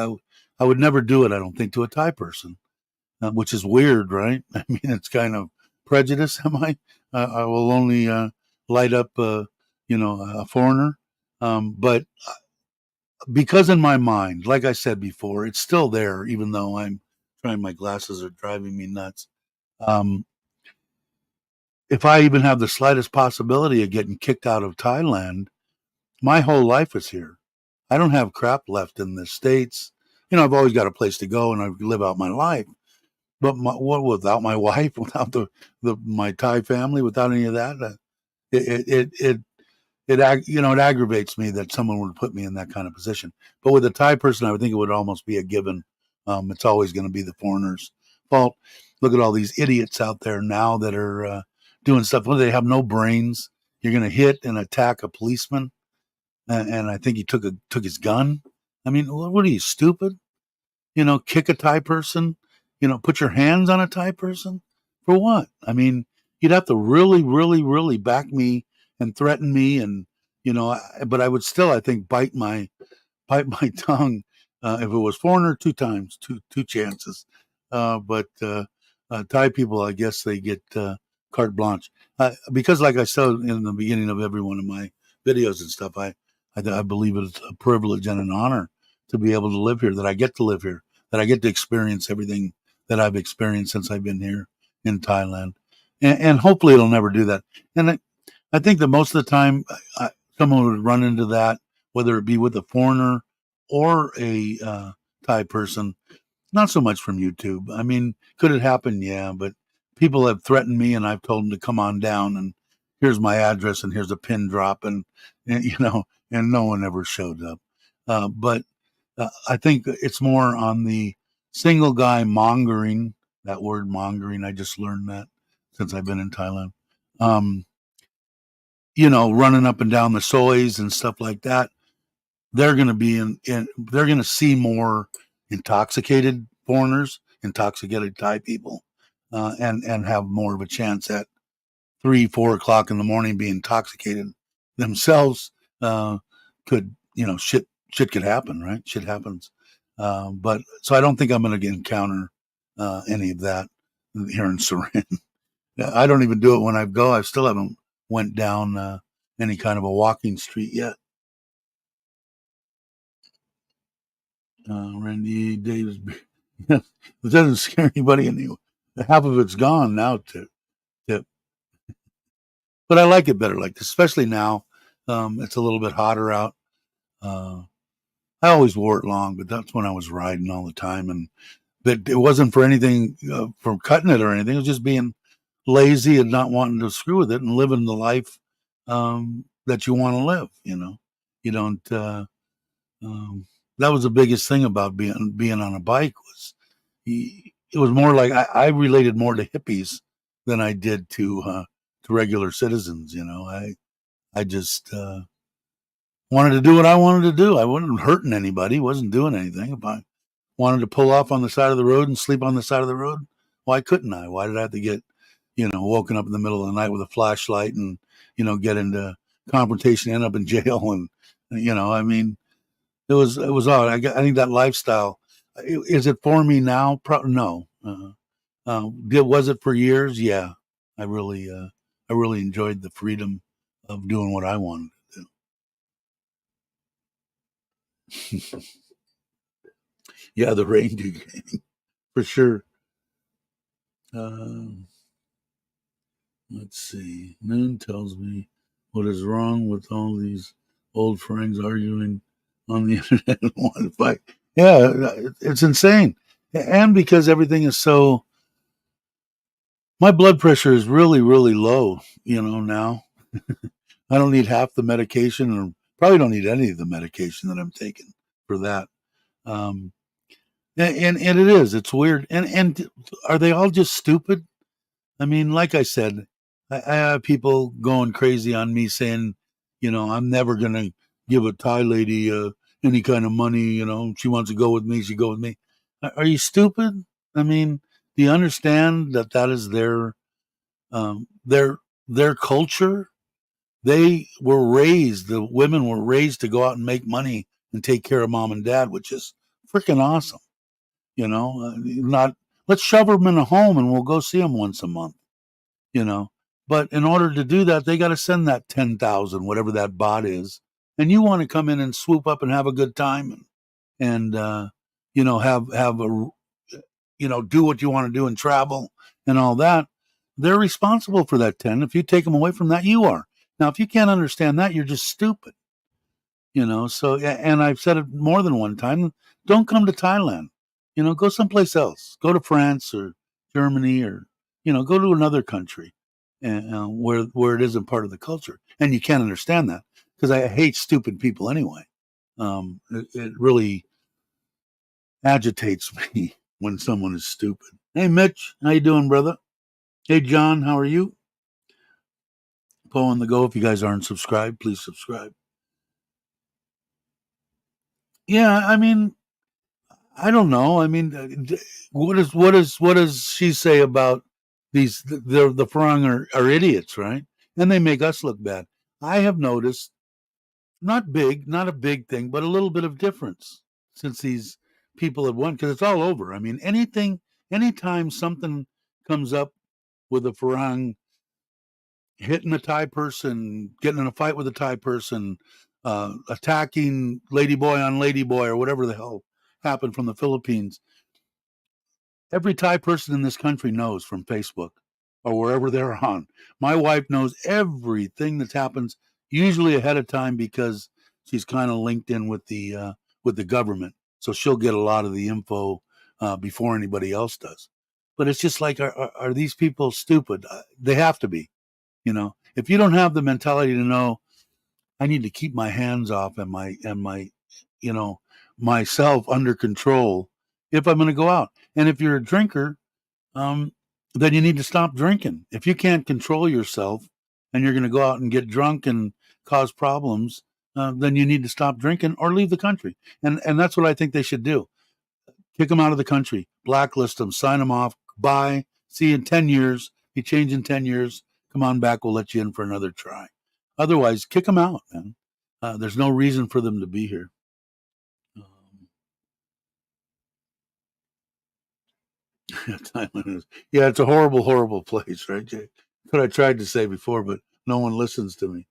I would never do it. I don't think to a Thai person, which is weird, right? I mean, it's kind of prejudice. Am I? I will only light up, you know, a foreigner. But because in my mind, like I said before, it's still there, even though I'm trying. My glasses are driving me nuts. Um, if I even have the slightest possibility of getting kicked out of Thailand, my whole life is here. I don't have crap left in the States. You know, I've always got a place to go and I live out my life. But without my wife, without my Thai family, without any of that, it, it, it, you know, it aggravates me that someone would put me in that kind of position. But with a Thai person, I would think it would almost be a given. It's always going to be the foreigner's fault. Look at all these idiots out there now that are doing stuff where they have no brains. You're going to hit and attack a policeman, and I think he took his gun. I mean, what are you, stupid? Kick a Thai person. Put your hands on a Thai person for what? I mean, you'd have to really, really, really back me and threaten me, and but I would still, I think, bite my tongue if it was foreigner, two times, two chances. But Thai people, I guess they get carte blanche because, like I said in the beginning of every one of my videos and stuff, I believe it's a privilege and an honor to be able to live here. That I get to live here. That I get to experience everything that I've experienced since I've been here in Thailand, and hopefully it'll never do that. And I think that most of the time, someone would run into that, whether it be with a foreigner or a Thai person. Not so much from YouTube. I mean, could it happen? Yeah, but people have threatened me, and I've told them to come on down, and here's my address, and here's a pin drop, and no one ever showed up. But I think it's more on the single guy mongering. That word mongering, I just learned that since I've been in Thailand. Um, Running up and down the soys and stuff like that. They're going to be they're going to see more intoxicated foreigners, intoxicated Thai people, and have more of a chance at 3-4 o'clock in the morning being intoxicated themselves. Could shit could happen, right? Shit happens. But so I don't think I'm going to encounter any of that here in Surin. I don't even do it when I go. I still haven't went down any kind of a walking street yet. Randy Davis. It doesn't scare anybody anymore. Half of it's gone now. But I like it better, like especially now. It's a little bit hotter out. I always wore it long, but that's when I was riding all the time, and but it wasn't for anything for cutting it or anything. It was just being lazy and not wanting to screw with it and living the life that you want to live. You don't. That was the biggest thing about being on a bike was it was more like I related more to hippies than I did to regular citizens. I just wanted to do what I wanted to do. I wasn't hurting anybody, wasn't doing anything. If I wanted to pull off on the side of the road and sleep on the side of the road, why couldn't I? Why did I have to get woken up in the middle of the night with a flashlight and get into confrontation, end up in jail, and I mean. It was odd. I think that lifestyle is it for me now? No. Was it for years? Yeah. I really enjoyed the freedom of doing what I wanted to do. Yeah, the reindeer game for sure. Uh, let's see. Noon tells me what is wrong with all these old friends arguing on the internet and want to fight. Yeah, it's insane. And because everything is so, my blood pressure is really, really low, now. I don't need half the medication, or probably don't need any of the medication that I'm taking for that. Um, and it's weird. And are they all just stupid? I mean, like I said, I have people going crazy on me saying, I'm never going to give a Thai lady any kind of money. She wants to go with me, she go with me. Are you stupid? I mean, do you understand that is um, their their culture? The women were raised to go out and make money and take care of mom and dad, which is freaking awesome. Not let's shove them in a home and we'll go see them once a month. you know. But in order to do that, they got to send that 10,000, whatever that bot is, and you want to come in and swoop up and have a good time and have a do what you want to do and travel and all that. They're responsible for that 10. If you take them away from that, you are. Now, if you can't understand that, you're just stupid. So, and I've said it more than one time, don't come to Thailand. Go someplace else. Go to France or Germany or go to another country and where it isn't part of the culture. And you can't understand that because I hate stupid people anyway. It really agitates me when someone is stupid. Hey Mitch, how you doing, brother? Hey John, how are you? info on the go. If you guys aren't subscribed, please subscribe. Yeah, I mean, I don't know. I mean, what does she say about these? The Farang are idiots, right? And they make us look bad. I have noticed not a big thing, but a little bit of difference since these people have won because it's all over. I mean, anytime something comes up with a Farang hitting a Thai person, getting in a fight with a Thai person, attacking ladyboy on ladyboy or whatever the hell happened from the Philippines. Every Thai person in this country knows from Facebook or wherever they're on. My wife knows everything that happens, usually ahead of time because she's kind of linked in with the government, so she'll get a lot of the info before anybody else does. But it's just like, are these people stupid? They have to be. If you don't have the mentality to know, I need to keep my hands off and my you know myself under control if I'm going to go out. And if you're a drinker, um, then you need to stop drinking. If you can't control yourself and you're going to go out and get drunk and cause problems, then you need to stop drinking or leave the country. And that's what I think they should do. Kick them out of the country, blacklist them, sign them off. Bye. See you in 10 years. You change in 10 years. Come on back. We'll let you in for another try. Otherwise, kick them out, man. There's no reason for them to be here. Um, Thailand is, yeah, it's a horrible, horrible place, right, Jay? That's what I tried to say before, but no one listens to me.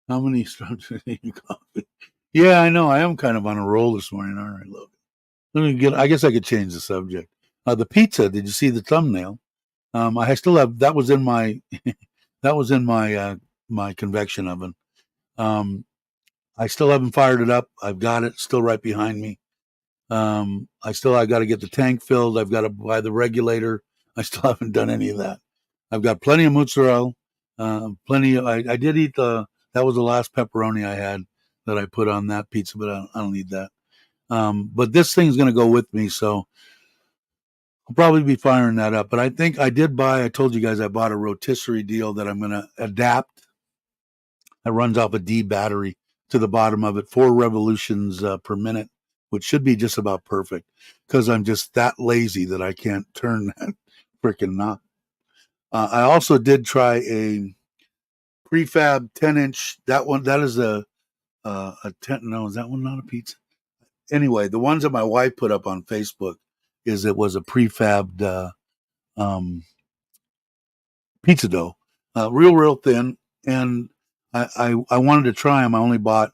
How many strokes are in coffee? Yeah, I know. I am kind of on a roll this morning. All right, look. Let me get. I guess I could change the subject. The pizza. Did you see the thumbnail? I still have. That was in my. That was in my convection oven. Um, I still haven't fired it up. I've got it still right behind me. I got to get the tank filled. I've got to buy the regulator. I still haven't done any of that. I've got plenty of mozzarella. Plenty. I did eat the. That was the last pepperoni I had that I put on that pizza, but I don't need that. But this thing's going to go with me, so I'll probably be firing that up. But I think I did buy. I told you guys I bought a rotisserie deal that I'm going to adapt. That runs off a D battery to the bottom of it, 4 revolutions per minute, which should be just about perfect because I'm just that lazy that I can't turn that freaking knob. I also did try a prefab 10-inch. That one, that is a 10. No, is that one not a pizza? Anyway, the ones that my wife put up on Facebook it was a prefabbed um, pizza dough, real thin. And I wanted to try them. I only bought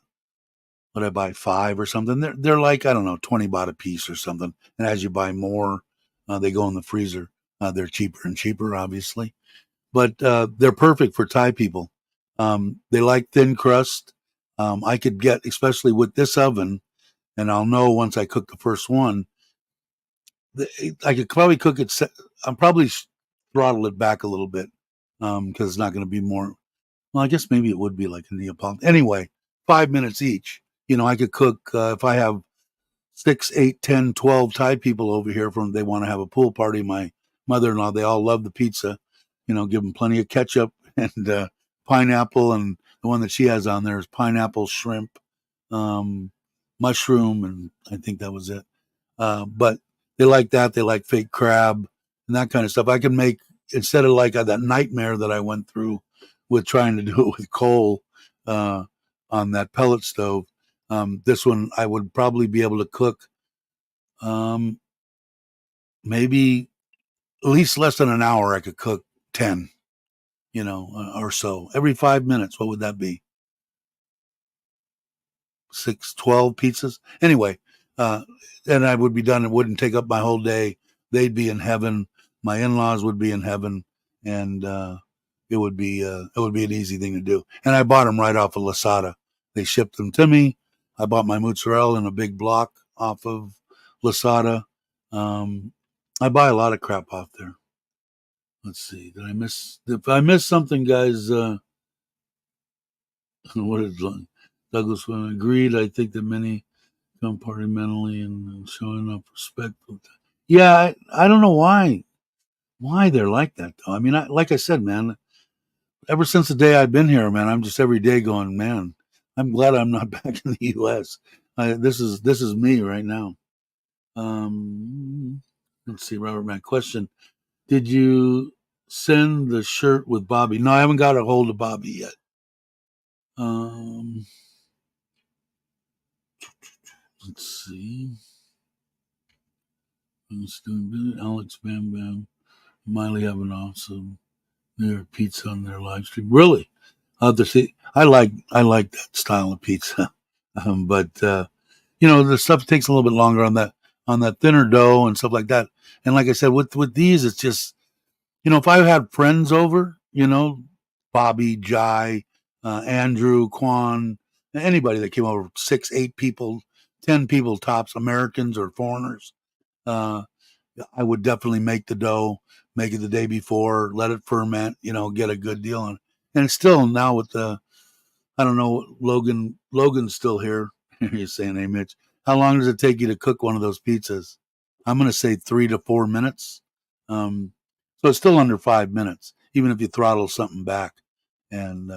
what I buy 5 or something. They're like, I don't know, 20 baht a piece or something. And as you buy more, they go in the freezer. They're cheaper and cheaper, obviously, but they're perfect for Thai people. They like thin crust. I could get, especially with this oven, and I'll know once I cook the first one. I could probably cook it. I'm probably throttle it back a little bit because it's not going to be more. Well, I guess maybe it would be like a Neapolitan. Anyway, 5 minutes each. I could cook if I have 6, 8, 10, 12 Thai people over here from they want to have a pool party. My mother-in-law, they all love the pizza. Give them plenty of ketchup and pineapple, and the one that she has on there is pineapple, shrimp, um, mushroom, and I think that was it. But they like that. They like fake crab and that kind of stuff. I can make instead of like that nightmare that I went through with trying to do it with coal uh, on that pellet stove. This one I would probably be able to cook um, maybe at least less than an hour. I could cook 10, or so every 5 minutes. What would that be? 6, 12 pizzas. Anyway, uh, and I would be done. It wouldn't take up my whole day. They'd be in heaven. My in-laws would be in heaven, and it would be an easy thing to do. And I bought them right off of Lasada. They shipped them to me. I bought my mozzarella in a big block off of Lasada. Um, I buy a lot of crap off there. Let's see. Did I miss? If I missed something, guys, what is Douglas agreed? I think that many compartmentally and showing up respect. Yeah, I don't know why they're like that though. I mean, like I said, man, ever since the day I've been here, man, I'm just every day going, man, I'm glad I'm not back in the U.S. This is me right now. Let's see, Robert, my question: did you send the shirt with Bobby? No, I haven't got a hold of Bobby yet. Um, let's see. Alex Bam Bam, Miley have an awesome New York pizza on their live stream. Really? I'll have to see. I like that style of pizza, but the stuff takes a little bit longer on that thinner dough and stuff like that. And like I said, with these, it's just if I had friends over, Bobby, Jai, Andrew, Quan, anybody that came over, 6, 8 people, 10 people tops, Americans or foreigners, uh, I would definitely make the dough, make it the day before, let it ferment, get a good deal on it. And it's still now with the, I don't know, Logan's still here. He's saying, hey, Mitch, how long does it take you to cook one of those pizzas? I'm going to say 3 to 4 minutes. Um, so it's still under 5 minutes, even if you throttle something back. And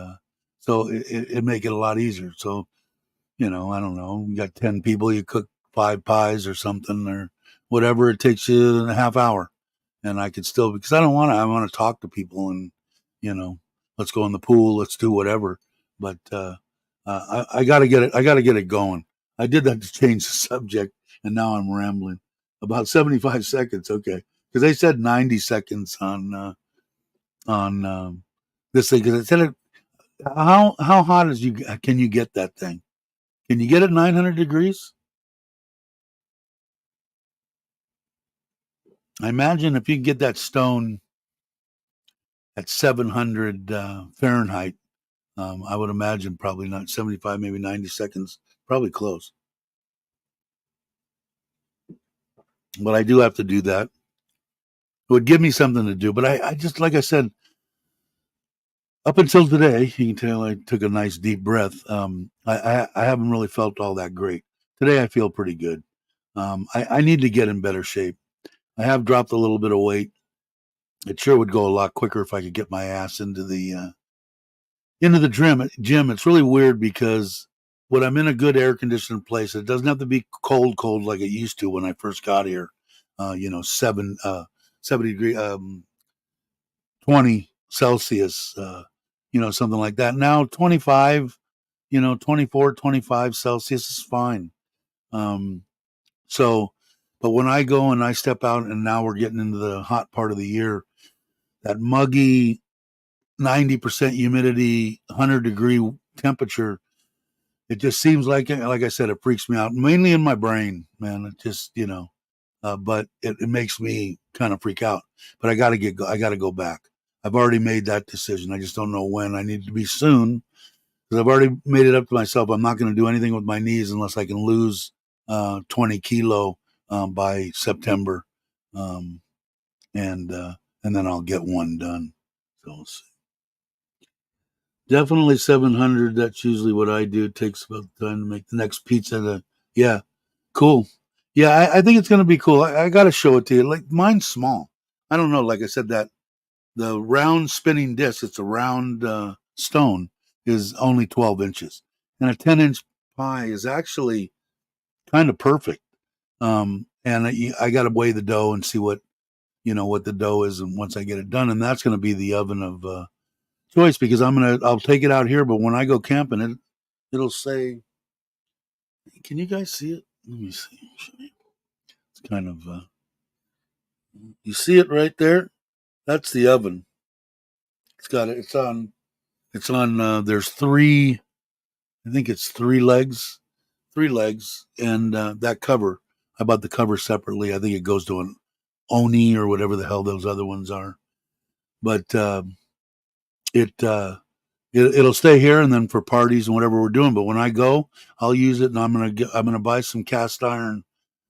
so it make it a lot easier. So, I don't know, you got 10 people, you cook 5 pies or something or whatever. It takes you a half hour. And I could still, because I want to talk to people and, let's go in the pool, let's do whatever. But I got to get it. I got to get it going. I did that to change the subject, and now I'm rambling. About 75 seconds, okay? Because they said 90 seconds on this thing. Because I said it. How hot can you get that thing? Can you get it 900 degrees? I imagine if you can get that stone at 700 Fahrenheit, I would imagine probably not 75, maybe 90 seconds, probably close. But I do have to do that. It would give me something to do. But I just, like I said, up until today, you can tell I took a nice deep breath. I haven't really felt all that great. Today I feel pretty good. I need to get in better shape. I have dropped a little bit of weight. It sure would go a lot quicker if I could get my ass into the gym. It's really weird because when I'm in a good air conditioned place, it doesn't have to be cold like it used to when I first got here. 70 degree, 20 Celsius, something like that. Now 25, 24, 25 Celsius is fine. Um, so, but when I go and I step out, and now we're getting into the hot part of the year, that muggy 90% humidity, 100-degree temperature, it just seems like I said, it freaks me out, mainly in my brain, man. It just, but it makes me kind of freak out. But I got to go back. I've already made that decision. I just don't know when. I need to be soon because I've already made it up to myself. I'm not going to do anything with my knees unless I can lose 20 kilo by September, um, and then I'll get one done. So we'll see. Definitely 700. That's usually what I do. It takes about time to make the next pizza. Yeah, cool. Yeah, I think it's going to be cool. I got to show it to you. Like mine's small. I don't know. Like I said, that the round spinning disc, it's a round stone, is only 12 inches. And a 10-inch pie is actually kind of perfect. And I got to weigh the dough and see what the dough is. And once I get it done, and that's going to be the oven of choice because I'll take it out here. But when I go camping, it'll say, can you guys see it? Let me see. It's kind of, you see it right there? That's the oven. It's on, there's I think it's 3 legs. And that cover, I bought the cover separately. I think it goes to an Oni or whatever the hell those other ones are. But it, it'll stay here and then for parties and whatever we're doing. But when I go, I'll use it and I'm gonna buy some cast iron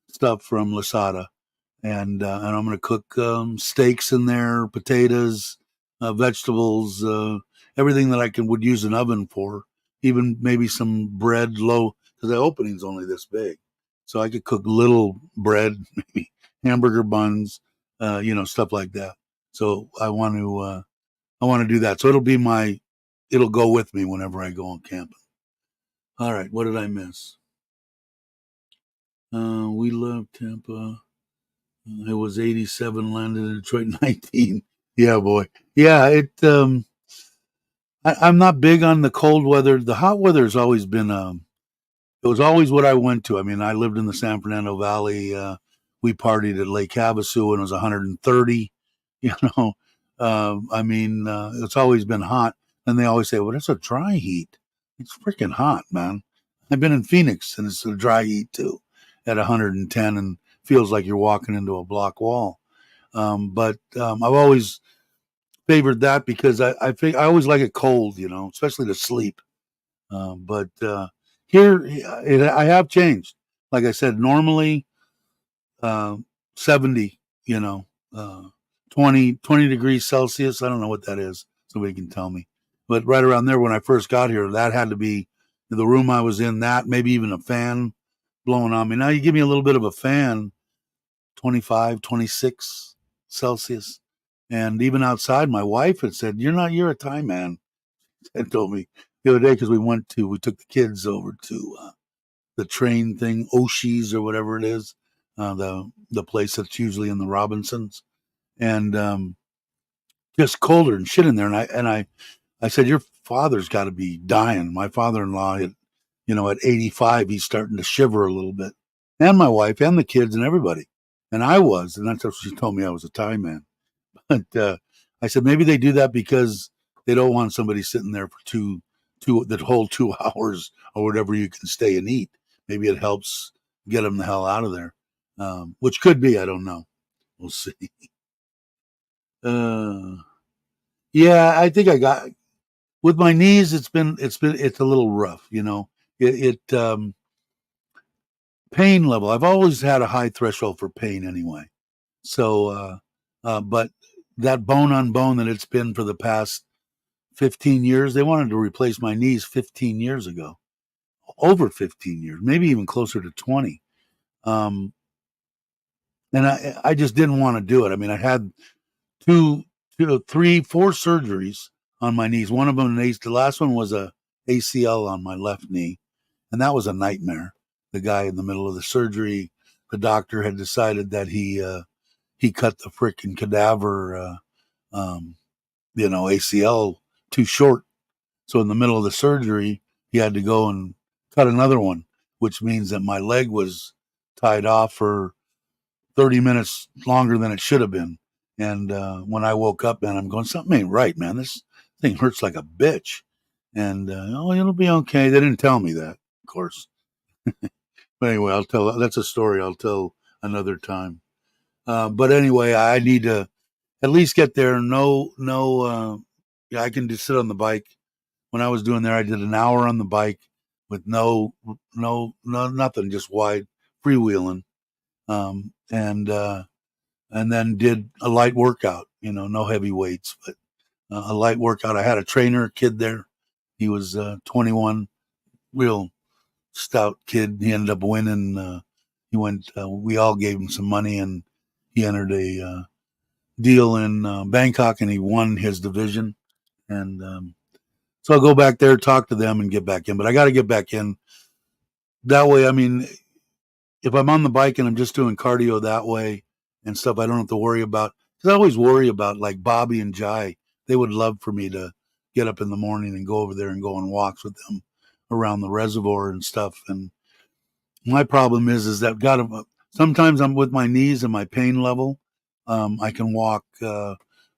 stuff from Lasada, and I'm gonna cook steaks in there, potatoes, vegetables, everything that would use an oven for. Even maybe some bread low because the opening's only this big, so I could cook little bread, maybe hamburger buns, stuff like that. So I want to. I want to do that. So it'll go with me whenever I go on camping. All right. What did I miss? We love Tampa. It was 87, landed in Detroit 19. Yeah, boy. Yeah, I'm not big on the cold weather. The hot weather has always been it was always what I went to. I mean, I lived in the San Fernando Valley. We partied at Lake Havasu when it was 130. You know, it's always been hot. And they always say, well, it's a dry heat. It's freaking hot, man. I've been in Phoenix and it's a dry heat too at 110 and feels like you're walking into a block wall. But I've always favored that because I think I always like it cold, especially to sleep. But here, I have changed. Like I said, normally uh, 70, you know, uh, 20 degrees Celsius. I don't know what that is. Somebody can tell me. But right around there, when I first got here, that had to be the room I was in, that maybe even a fan blowing on me. Now you give me a little bit of a fan, 25, 26 Celsius. And even outside, my wife had said, you're a Thai man. And told me the other day because we took the kids over to the train thing, Oshis or whatever it is, the place that's usually in the Robinsons, and just colder and shit in there. And I said, your father's got to be dying. My father-in-law, at 85, he's starting to shiver a little bit, and my wife and the kids and everybody, and and that's what she told me I was a Thai man. But I said maybe they do that because they don't want somebody sitting there for that whole 2 hours or whatever you can stay and eat. Maybe it helps get them the hell out of there, which could be. I don't know. We'll see. Uh, yeah, I think I got with my knees. It's a little rough. It pain level. I've always had a high threshold for pain anyway. So, but that bone on bone that it's been for the past 15 years. They wanted to replace my knees 15 years ago, over 15 years, maybe even closer to 20. Um, and I just didn't want to do it. I mean, I had three, four surgeries on my knees. One of them, the last one was a ACL on my left knee. And that was a nightmare. The guy in the middle of the surgery, the doctor had decided that he cut the freaking cadaver, ACL too short. So in the middle of the surgery, he had to go and cut another one, which means that my leg was tied off for 30 minutes longer than it should have been. And when I woke up, man, I'm going, something ain't right, man. This thing hurts like a bitch. And, it'll be okay. They didn't tell me that, of course. But anyway, that's a story I'll tell another time. But anyway, I need to at least get there. I can just sit on the bike. When I was doing there, I did an hour on the bike with no nothing, just wide freewheeling, and then did a light workout. No heavy weights, but a light workout. I had a trainer, kid there. He was 21, real stout kid. He ended up winning. He went. We all gave him some money, and he entered a deal in Bangkok, and he won his division. And so I'll go back there, talk to them, and get back in. But I got to get back in. That way, I mean, if I'm on the bike and I'm just doing cardio that way and stuff, I don't have to worry about. Because I always worry about like Bobby and Jai. They would love for me to get up in the morning and go over there and go on walks with them around the reservoir and stuff. And my problem is that sometimes I'm with my knees and my pain level. I can walk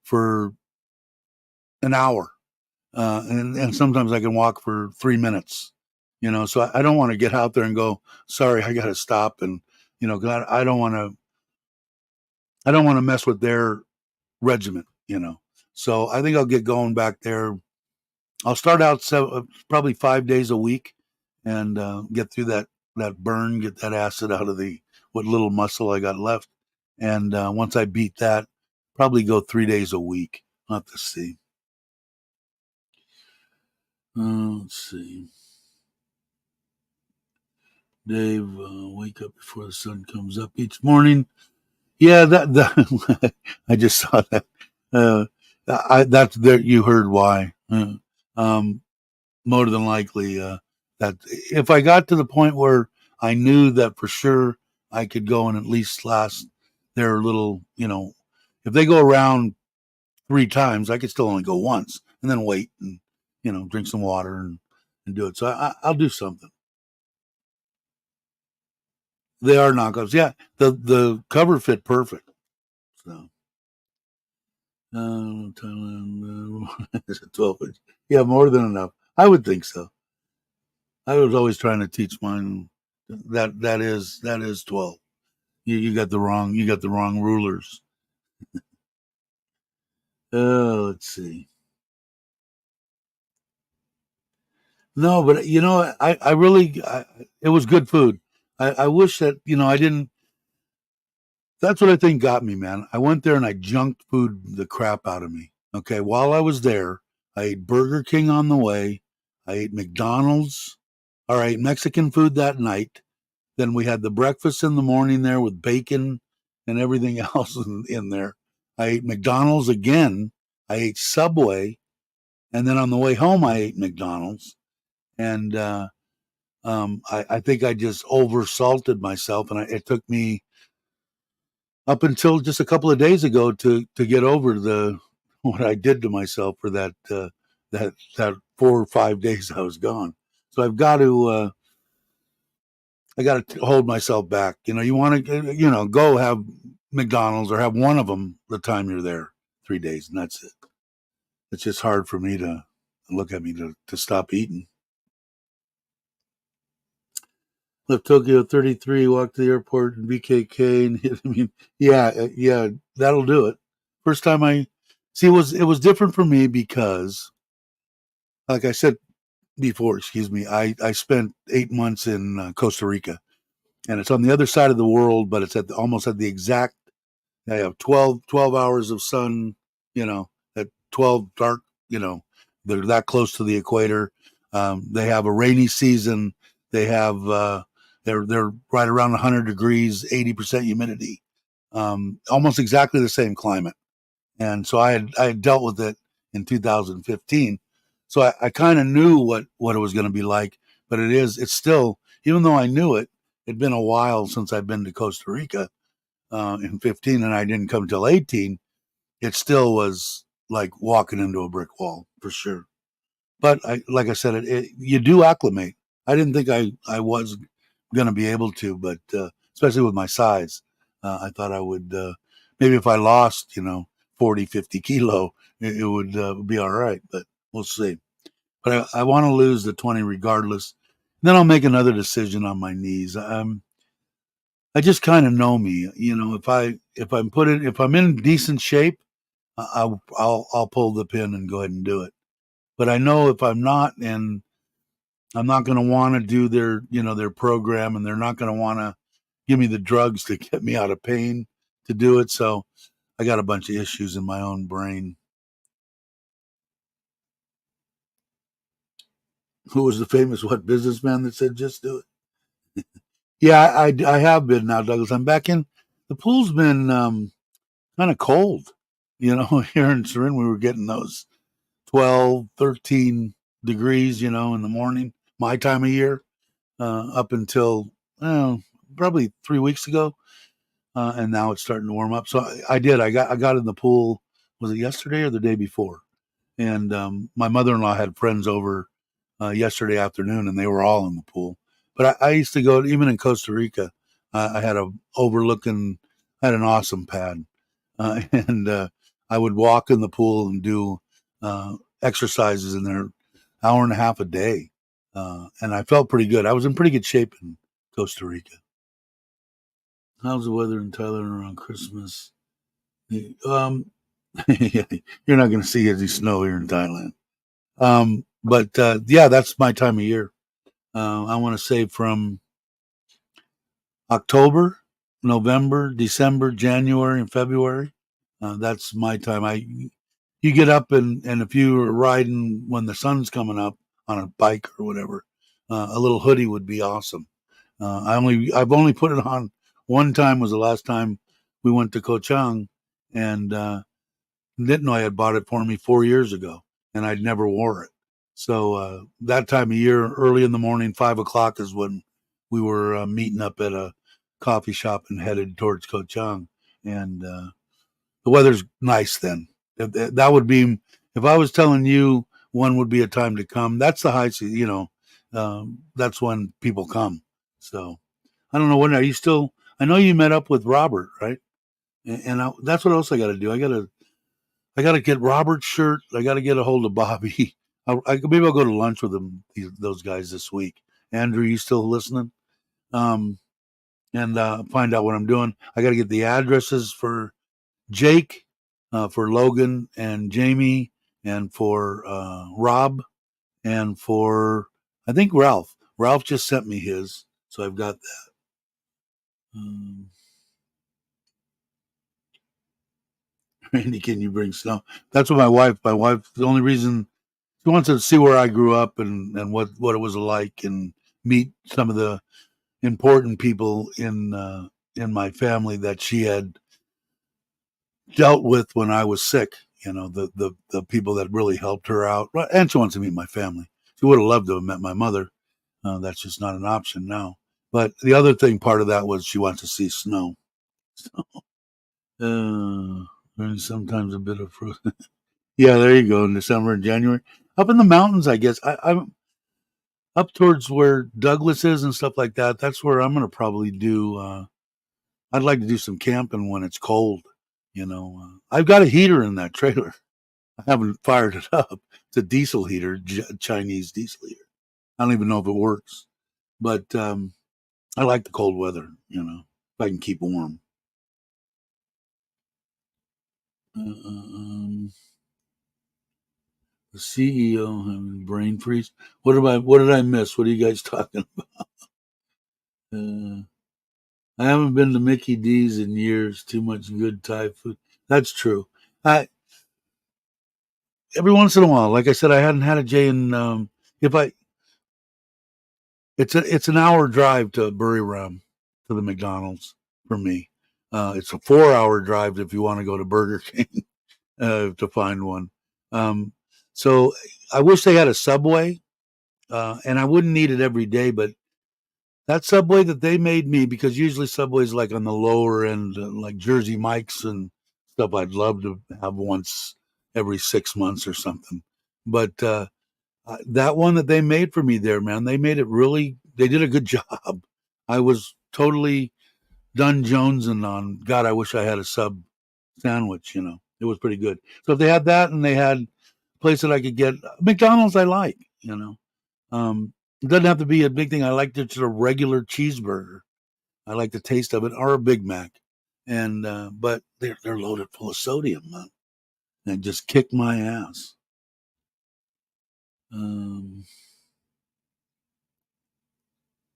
for an hour, and sometimes I can walk for 3 minutes. So I don't want to get out there and go, sorry, I got to stop, and God, I don't want to mess with their regiment. So I think I'll get going back there. I'll start out probably 5 days a week, and get through that burn, get that acid out of what little muscle I got left, and once I beat that, probably go 3 days a week. I'll have to see. Let's see. Dave, wake up before the sun comes up each morning. Yeah, that I just saw that. That's there. You heard why. Um, More than likely, that if I got to the point where I knew that for sure I could go and at least last their little, if they go around 3 times, I could still only go once and then wait and, drink some water and do it. So I'll do something. They are knockoffs. Yeah. The cover fit perfect. So, Thailand, is it 12 inch? Yeah, more than enough. I would think so. I was always trying to teach mine that is 12. You got the wrong rulers. Let's see. No, but I really it was good food. I wish that I didn't. That's what I think got me, man. I went there and I junked food the crap out of me. Okay, while I was there, I ate Burger King on the way. I ate McDonald's. All right, Mexican food that night. Then we had the breakfast in the morning there with bacon and everything else in there. I ate McDonald's again. I ate Subway, and then on the way home I ate McDonald's. And I think I just oversalted myself, and it took me up until just a couple of days ago to get over the what I did to myself for that 4 or 5 days I was gone. So I got to hold myself back. You want to go have McDonald's or have one of them the time you're there 3 days, and that's it. It's just hard for me to look at me to stop eating. Left Tokyo 33, walked to the airport in BKK, and hit. I mean, yeah, that'll do it. First time I see it was different for me because, like I said before, excuse me, I spent 8 months in Costa Rica, and it's on the other side of the world, but it's almost at the exact. They have 12 hours of sun, at 12 dark, they're that close to the equator. They have a rainy season. They have they're right around 100 degrees, 80% humidity, almost exactly the same climate. And so I had dealt with it in 2015. So I kind of knew what it was going to be like, but it's still, even though I knew it, it'd been a while since I've been to Costa Rica in 15, and I didn't come till 18. It still was like walking into a brick wall for sure. But like I said, you do acclimate. I didn't think I was going to be able to, but especially with my size, I thought I would. Maybe if I lost, 40, 50 kilo, it would be all right. But we'll see. But I want to lose the 20 regardless. Then I'll make another decision on my knees. I just kind of know me. If I'm in decent shape, I'll pull the pin and go ahead and do it. But I know if I'm not, and I'm not going to want to do their program, and they're not going to want to give me the drugs to get me out of pain to do it. So I got a bunch of issues in my own brain. Who was the famous businessman that said just do it? Yeah, I have been now, Douglas. I'm back in. The pool's been kind of cold. Here in Surin, we were getting those 12, 13 degrees, in the morning, my time of year, up until probably 3 weeks ago. And now it's starting to warm up. So I did. I got in the pool. Was it yesterday or the day before? And my mother-in-law had friends over yesterday afternoon, and they were all in the pool. But I used to go even in Costa Rica. I had a overlooking. I had an awesome pad, and I would walk in the pool and do exercises in there, hour and a half a day, and I felt pretty good. I was in pretty good shape in Costa Rica. How's the weather in Thailand around Christmas? Um, you're not going to see any snow here in Thailand. But yeah, that's my time of year. I want to say from October, November, December, January, and February. That's my time. You get up and if you were riding when the sun's coming up on a bike or whatever, a little hoodie would be awesome. I've only put it on one time. Was the last time we went to Koh Chang, and Nitnoy had bought it for me 4 years ago, and I'd never wore it. So that time of year, early in the morning, 5 o'clock is when we were meeting up at a coffee shop and headed towards Ko Chang. And the weather's nice then. That would be, if I was telling you when would be a time to come, that's the high season, that's when people come. So I don't know, when are you still, I know you met up with Robert, right? And that's what else I got to do. I got to get Robert's shirt. I got to get a hold of Bobby. Maybe I'll go to lunch with them, those guys this week. Andrew, you still listening? Um, and find out what I'm doing. I got to get the addresses for Jake, for Logan and Jamie, and for Rob, and for, I think, Ralph. Ralph just sent me his, so I've got that. Randy, can you bring snow? That's what my wife, the only reason she wants to see where I grew up and what it was like, and meet some of the important people in my family that she had dealt with when I was sick. The people that really helped her out, and she wants to meet my family. She would have loved to have met my mother. That's just not an option now. But the other thing, part of that, was she wants to see snow. And sometimes a bit of fruit. Yeah, there you go. In December and January, up in the mountains, I guess. I'm up towards where Douglas is and stuff like that. That's where I'm going to probably do. I'd like to do some camping when it's cold. I've got a heater in that trailer. I haven't fired it up. It's a diesel heater, Chinese diesel heater. I don't even know if it works, but I like the cold weather. If I can keep warm. The CEO having brain freeze. What did I miss? What are you guys talking about? I haven't been to Mickey D's in years. Too much good Thai food. That's true. I Every once in a while, like I said, I hadn't had a J in. If I, it's an hour drive to Buriram, to the McDonald's for me. It's a 4 hour drive if you want to go to Burger King to find one. Um, so I wish they had a Subway, and I wouldn't need it every day, but that Subway that they made me, because usually Subway's like on the lower end, like Jersey Mike's and stuff. I'd love to have once every 6 months or something. But that one that they made for me there, man, they did a good job. I was totally done jonesing on, God, I wish I had a sub sandwich. It was pretty good. So if they had that, and they had a place that I could get McDonald's, I like. It doesn't have to be a big thing. I like just a regular cheeseburger. I like the taste of it, or a Big Mac. And but they're loaded full of sodium, man, and just kick my ass. Um,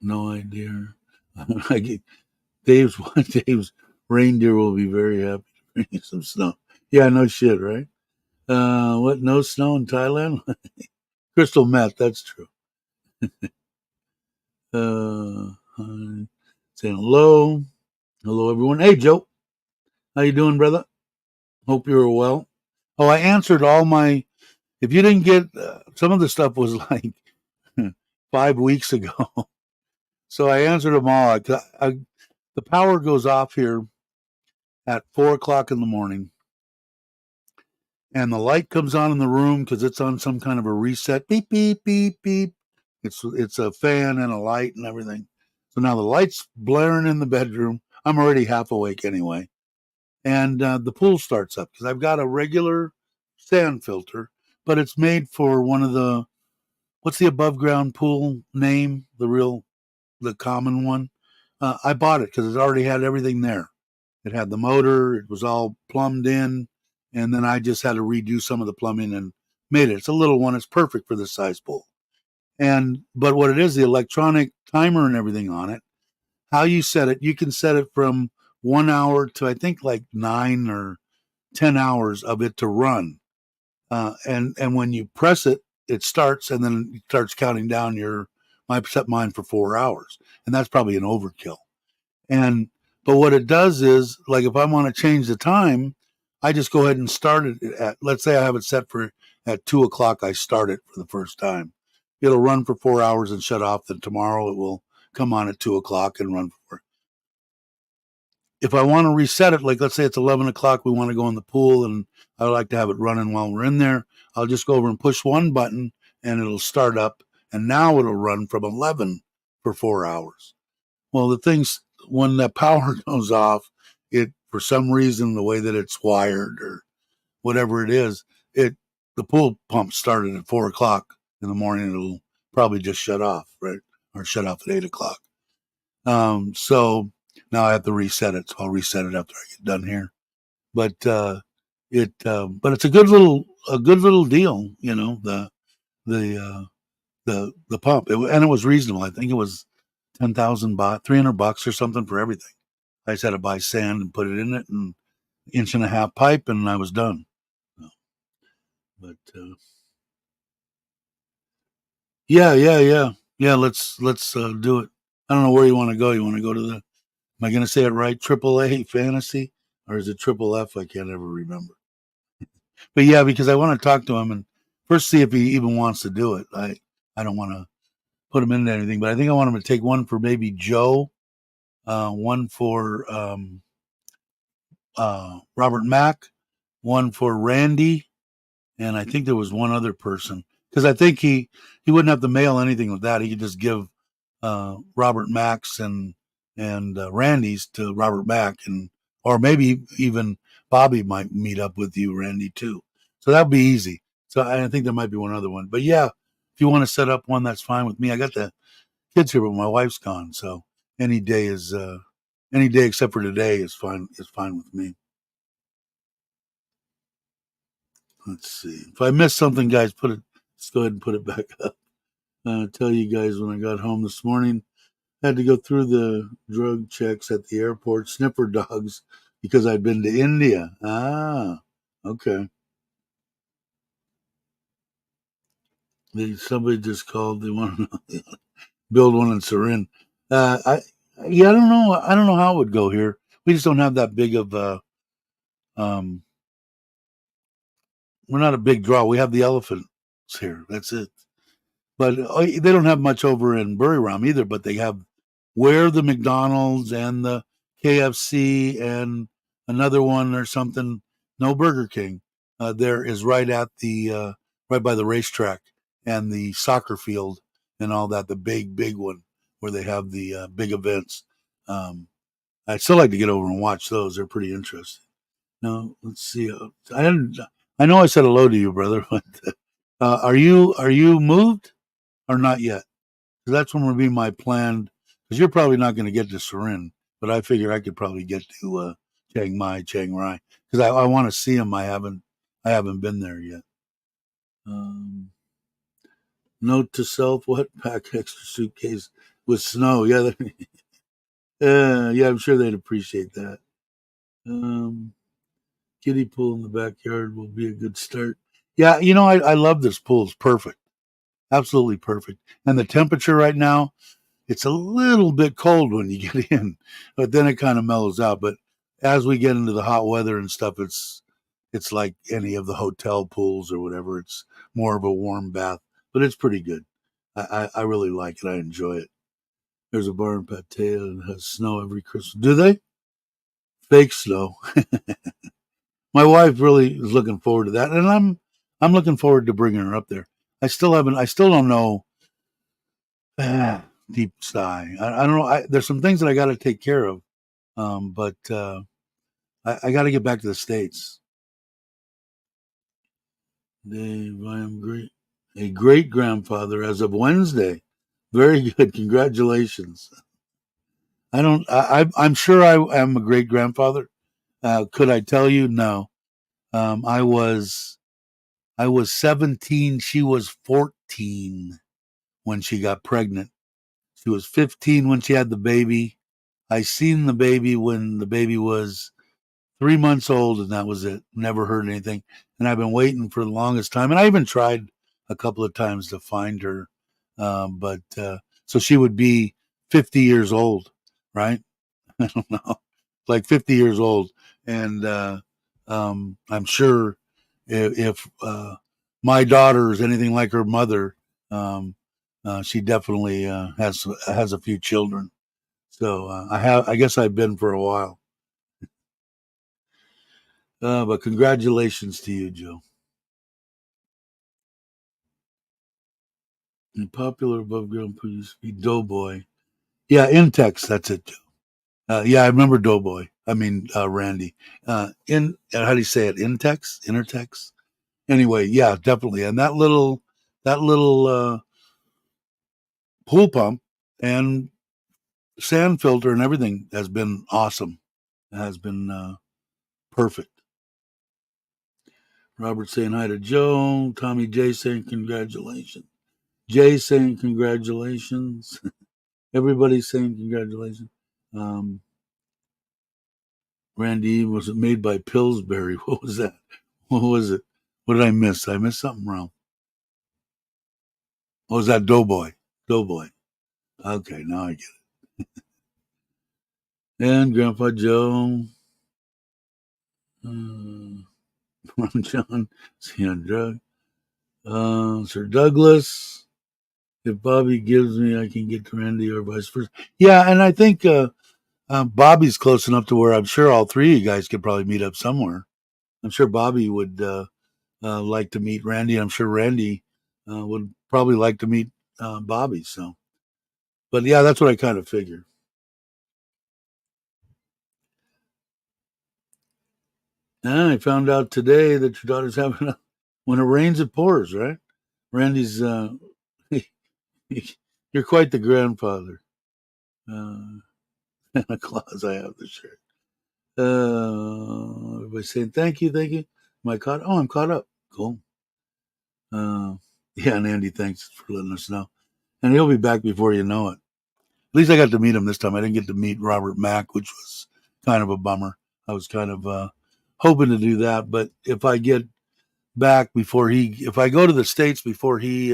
no idea. Dave's Dave's reindeer will be very happy to bring you some snow. Yeah, no shit, right? What? No snow in Thailand? Crystal meth. That's true. Hi. Saying hello everyone. Hey Joe, how you doing, brother? Hope you're well. Oh, I answered all my. If you didn't get some of the stuff was like 5 weeks ago, so I answered them all. The power goes off here at 4 o'clock in the morning, and the light comes on in the room because it's on some kind of a reset. Beep beep beep beep. It's a fan and a light and everything. So now the light's blaring in the bedroom. I'm already half awake anyway, and the pool starts up because I've got a regular sand filter, but it's made for one of the, what's the above ground pool name? The common one. I bought it because it already had everything there. It had the motor. It was all plumbed in, and then I just had to redo some of the plumbing and made it. It's a little one. It's perfect for this size pool. But what it is, the electronic timer and everything on it. How you set it, you can set it from 1 hour to, I think, like 9 or 10 hours of it to run. And when you press it, it starts, and then it starts counting down I set mine for 4 hours, and that's probably an overkill. But what it does is, like, if I want to change the time, I just go ahead and start it at, let's say I have it set for at 2 o'clock. I start it for the first time. It'll run for 4 hours and shut off. Then tomorrow it will come on at 2 o'clock and run for. If I want to reset it, like let's say it's 11 o'clock, we want to go in the pool, and I like to have it running while we're in there. I'll just go over and push one button, and it'll start up, and now it'll run from 11 for 4 hours. Well, the thing's when that power goes off, it for some reason the way that it's wired or whatever it is, it the pool pump started at 4 o'clock in the morning. It'll probably just shut off, right, or shut off at 8 o'clock. So now I have to reset it. So I'll reset it after I get done here. But but it's a good little deal, you know. The pump, and it was reasonable. I think it was 10,000 baht, $300 or something for everything. I just had to buy sand and put it in it, and inch and a half pipe, and I was done. But yeah. Let's do it. I don't know where you want to go. You want to go to the? Am I going to say it right? AAA Fantasy, or is it Triple F? I can't ever remember. But yeah, because I want to talk to him and first see if he even wants to do it. I don't want to put him into anything, but I think I want him to take one for maybe Joe, one for Robert Mack, one for Randy, and I think there was one other person, because I think he wouldn't have to mail anything with that. He could just give Robert Mack's and Randy's to Robert Mack, and or maybe even Bobby might meet up with you, Randy, too. So that'd be easy. So I think there might be one other one, but yeah, if you want to set up one, that's fine with me. I got the kids here, but my wife's gone, so any day is any day except for today is fine. Is fine with me. Let's see. If I missed something, guys, let's go ahead and put it back up. Tell you guys when I got home this morning, I had to go through the drug checks at the airport, sniffer dogs, because I'd been to India. Ah, okay. Somebody just called. They want to build one in Surin. I yeah, I don't know. I don't know how it would go here. We just don't have that big of um. We're not a big draw. We have the elephants here. That's it. But they don't have much over in Buriram either. But they have where the McDonald's and the KFC and another one or something. No Burger King. There is right at the right by the racetrack and the soccer field and all that. The big one where they have the big events. I'd still like to get over and watch those. They're pretty interesting. No, let's see. I didn't. I know I said hello to you, brother. But are you moved or not yet? 'Cause that's when would be my plan. Because you're probably not going to get to Surin, but I figure I could probably get to Chiang Rai, because I want to see them. I haven't been there yet. Um, Note to self: what pack extra suitcase with snow? Yeah, yeah, I'm sure they'd appreciate that. Um, Kiddie pool in the backyard will be a good start. Yeah, I love this pool. It's perfect, absolutely perfect. And the temperature right now, it's a little bit cold when you get in, but then it kind of mellows out. But as we get into the hot weather and stuff, it's like any of the hotel pools or whatever. It's more of a warm bath, but it's pretty good. I really like it. I enjoy it. There's a bar in Pattaya and has snow every Christmas. Do they? Fake snow. My wife really is looking forward to that, and I'm looking forward to bringing her up there. I still don't know. Deep sigh. I don't know. There's some things that I got to take care of, but I got to get back to the States. Dave, I am a great grandfather as of Wednesday. Very good. Congratulations. I don't. I'm sure I am a great grandfather. Could I tell you? No. Um, I was I was 17. She was 14 when she got pregnant. She was 15 when she had the baby. I seen the baby when the baby was 3 months old, and that was it. Never heard anything. And I've been waiting for the longest time. And I even tried a couple of times to find her. But so she would be 50 years old, right? I don't know, like 50 years old. And I'm sure if my daughter is anything like her mother, um, she definitely has a few children. So I guess I've been for a while. But congratulations to you, Joe. And popular above ground used to be Doughboy. Yeah, Intex. That's it, Joe. Yeah, I remember Doughboy. I mean Randy. In how do you say it? Intex, Intertex. Anyway, yeah, definitely. And that little pool pump and sand filter and everything has been awesome. It has been perfect. Robert saying hi to Joe. Tommy J saying congratulations. Jay saying congratulations. Everybody's saying congratulations. Um, Randy, was it made by Pillsbury? What was that? What was it? What did I miss? I missed something wrong. What was that? Doughboy. Doughboy. Okay, now I get it. And Grandpa Joe. Uh, Ron John. Seeing drug. Sir Douglas. If Bobby gives me, I can get to Randy or vice versa. Yeah, and I think Bobby's close enough to where I'm sure all three of you guys could probably meet up somewhere. I'm sure Bobby would like to meet Randy. I'm sure Randy would probably like to meet Bobby. So, but yeah, that's what I kind of figured. And I found out today that your daughter's having when it rains, it pours, right? Randy's, you're quite the grandfather. Uh, Santa Claus, I have the shirt. Everybody's saying thank you, thank you. Am I caught? Oh, I'm caught up. Cool. Uh, yeah, and Andy, thanks for letting us know. And he'll be back before you know it. At least I got to meet him this time. I didn't get to meet Robert Mack, which was kind of a bummer. I was kind of hoping to do that, but if I get back if I go to the States before he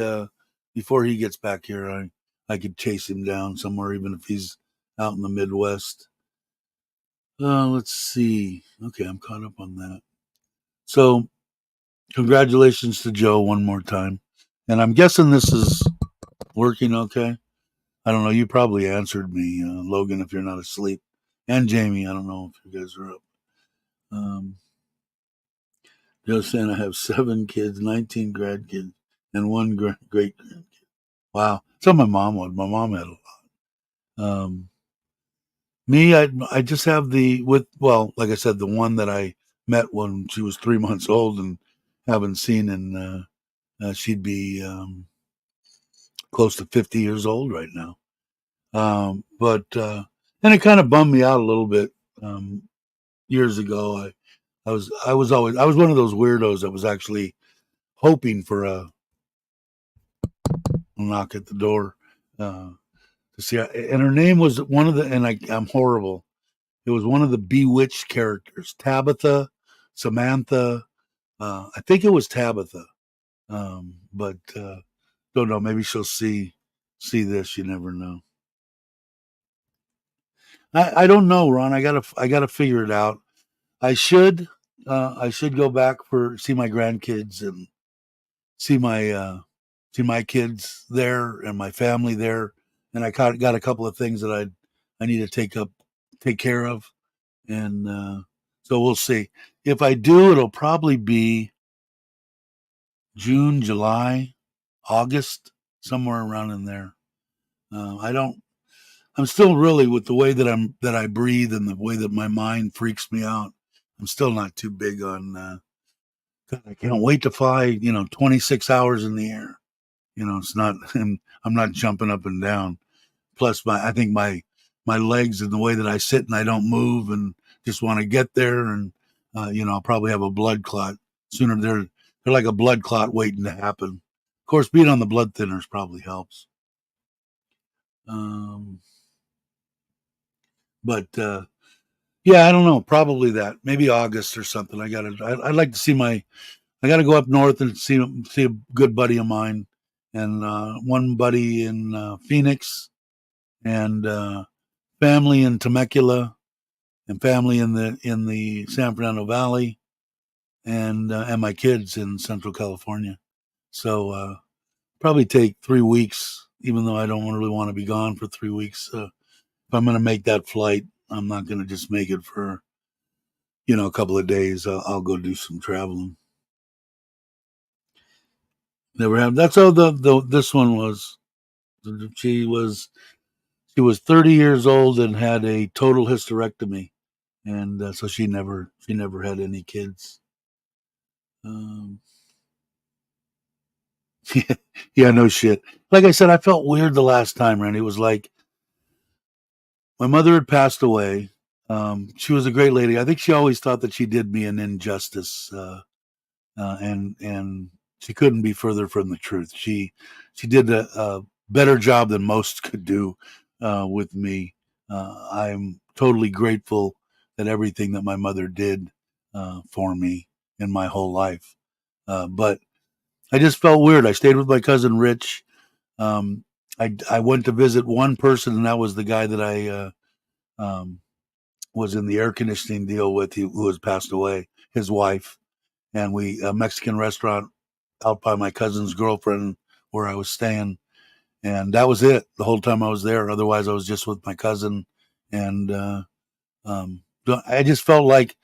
gets back here, I could chase him down somewhere, even if he's out in the Midwest. Let's see. Okay, I'm caught up on that. So, congratulations to Joe one more time. And I'm guessing this is working okay. I don't know. You probably answered me, Logan, if you're not asleep. And Jamie, I don't know if you guys are up. Um, Joe saying I have 7 kids, 19 grandkids, and one great grandkid. Wow. So my mom would. My mom had a lot. Me, I just have like I said, the one that I met when she was 3 months old and haven't seen, and she'd be close to 50 years old right now. But and it kind of bummed me out a little bit. Um, Years ago, I was one of those weirdos that was actually hoping for a knock at the door uh, to see. And her name was one of the, and I'm horrible. It was one of the Bewitched characters, Tabitha, Samantha. I think it was Tabitha, but don't know. Maybe she'll see this. You never know. I don't know, Ron. I gotta figure it out. I should go back for see my grandkids and see my kids there and my family there, and got a couple of things that I need to take care of, and so we'll see. If I do, it'll probably be June, July, August, somewhere around in there. I don't. I'm still really with the way that I breathe and the way that my mind freaks me out. I'm still not too big on. God, I can't wait to fly. 26 hours in the air. It's not. I'm not jumping up and down. Plus, I think my legs and the way that I sit and I don't move and just want to get there, and I'll probably have a blood clot sooner. They're like a blood clot waiting to happen. Of course, being on the blood thinners probably helps. Um, but yeah, I don't know. Probably that. Maybe August or something. I'd like to see my. I got to go up north and see a good buddy of mine, and one buddy in Phoenix, and family in Temecula, and family in the San Fernando Valley, and my kids in Central California. So probably take 3 weeks, even though I don't really want to be gone for 3 weeks. If I'm going to make that flight, I'm not going to just make it for a couple of days. I'll go do some traveling. Never have. That's how the this one was. She was she was 30 years old and had a total hysterectomy, and so she never had any kids. Um, yeah, no shit. Like I said, I felt weird the last time, Randy. It was like my mother had passed away. She was a great lady. I think she always thought that she did me an injustice, and she couldn't be further from the truth. She did a better job than most could do with me. I'm totally grateful that everything that my mother did for me in my whole life. But I just felt weird. I stayed with my cousin Rich. Um, I went to visit one person, and that was the guy that I was in the air conditioning deal with, who has passed away. His wife, and we a Mexican restaurant out by my cousin's girlfriend where I was staying, and that was it the whole time I was there. Otherwise, I was just with my cousin, and um, I just felt like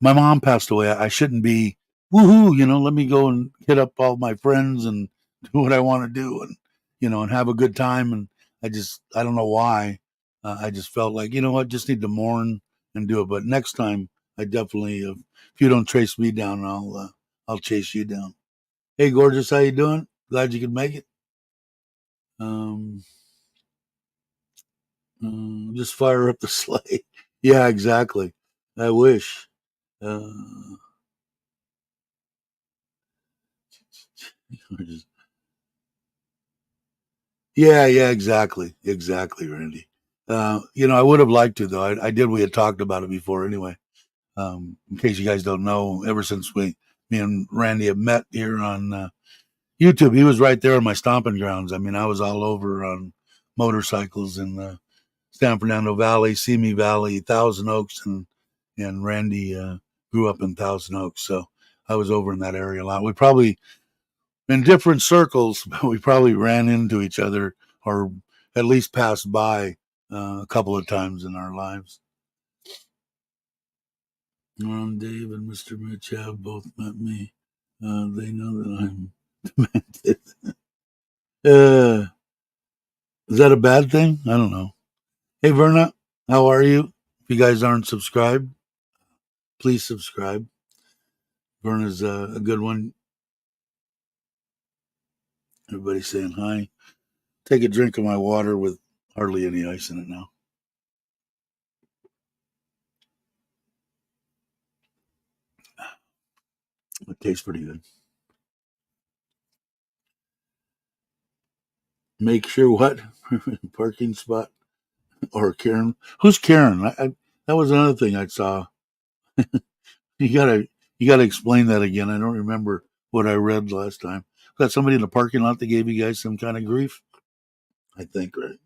my mom passed away. I shouldn't be woohoo, let me go and hit up all my friends and do what I want to do, and have a good time. And I don't know why. I just felt like, what, just need to mourn and do it. But next time, I definitely, if you don't chase me down, I'll chase you down. Hey, gorgeous, how you doing? Glad you could make it. Um, just fire up the sleigh. Yeah, exactly. I wish. Uh, just Yeah, yeah, exactly, Randy. I would have liked to though. I did. We had talked about it before, anyway. In case you guys don't know, ever since me and Randy have met here on YouTube, he was right there on my stomping grounds. I mean, I was all over on motorcycles in the San Fernando Valley, Simi Valley, Thousand Oaks, and Randy grew up in Thousand Oaks, so I was over in that area a lot. We probably in different circles, but we probably ran into each other or at least passed by a couple of times in our lives. Dave and Mr. Mitch have both met me. They know that I'm demented. Uh, is that a bad thing? I don't know. Hey, Verna, how are you? If you guys aren't subscribed, please subscribe. Verna's a good one. Everybody's saying hi. Take a drink of my water with hardly any ice in it now. It tastes pretty good. Make sure what? Parking spot or Karen? Who's Karen? That was another thing I saw. You gotta you gotta explain that again. I don't remember what I read last time. Was that somebody in the parking lot that gave you guys some kind of grief? I think, right?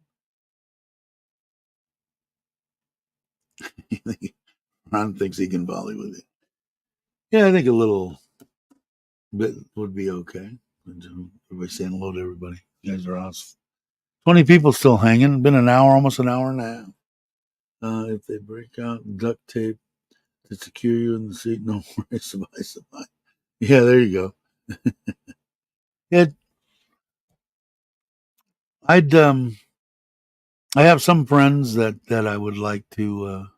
Ron thinks he can volley with it. Yeah, I think a little bit would be okay. Everybody saying hello to everybody. You guys are awesome. 20 people still hanging. Been an hour, almost an hour and a half. If they break out duct tape to secure you in the seat, no worries. Survive. Yeah, there you go. Yeah, I'd I have some friends that I would like to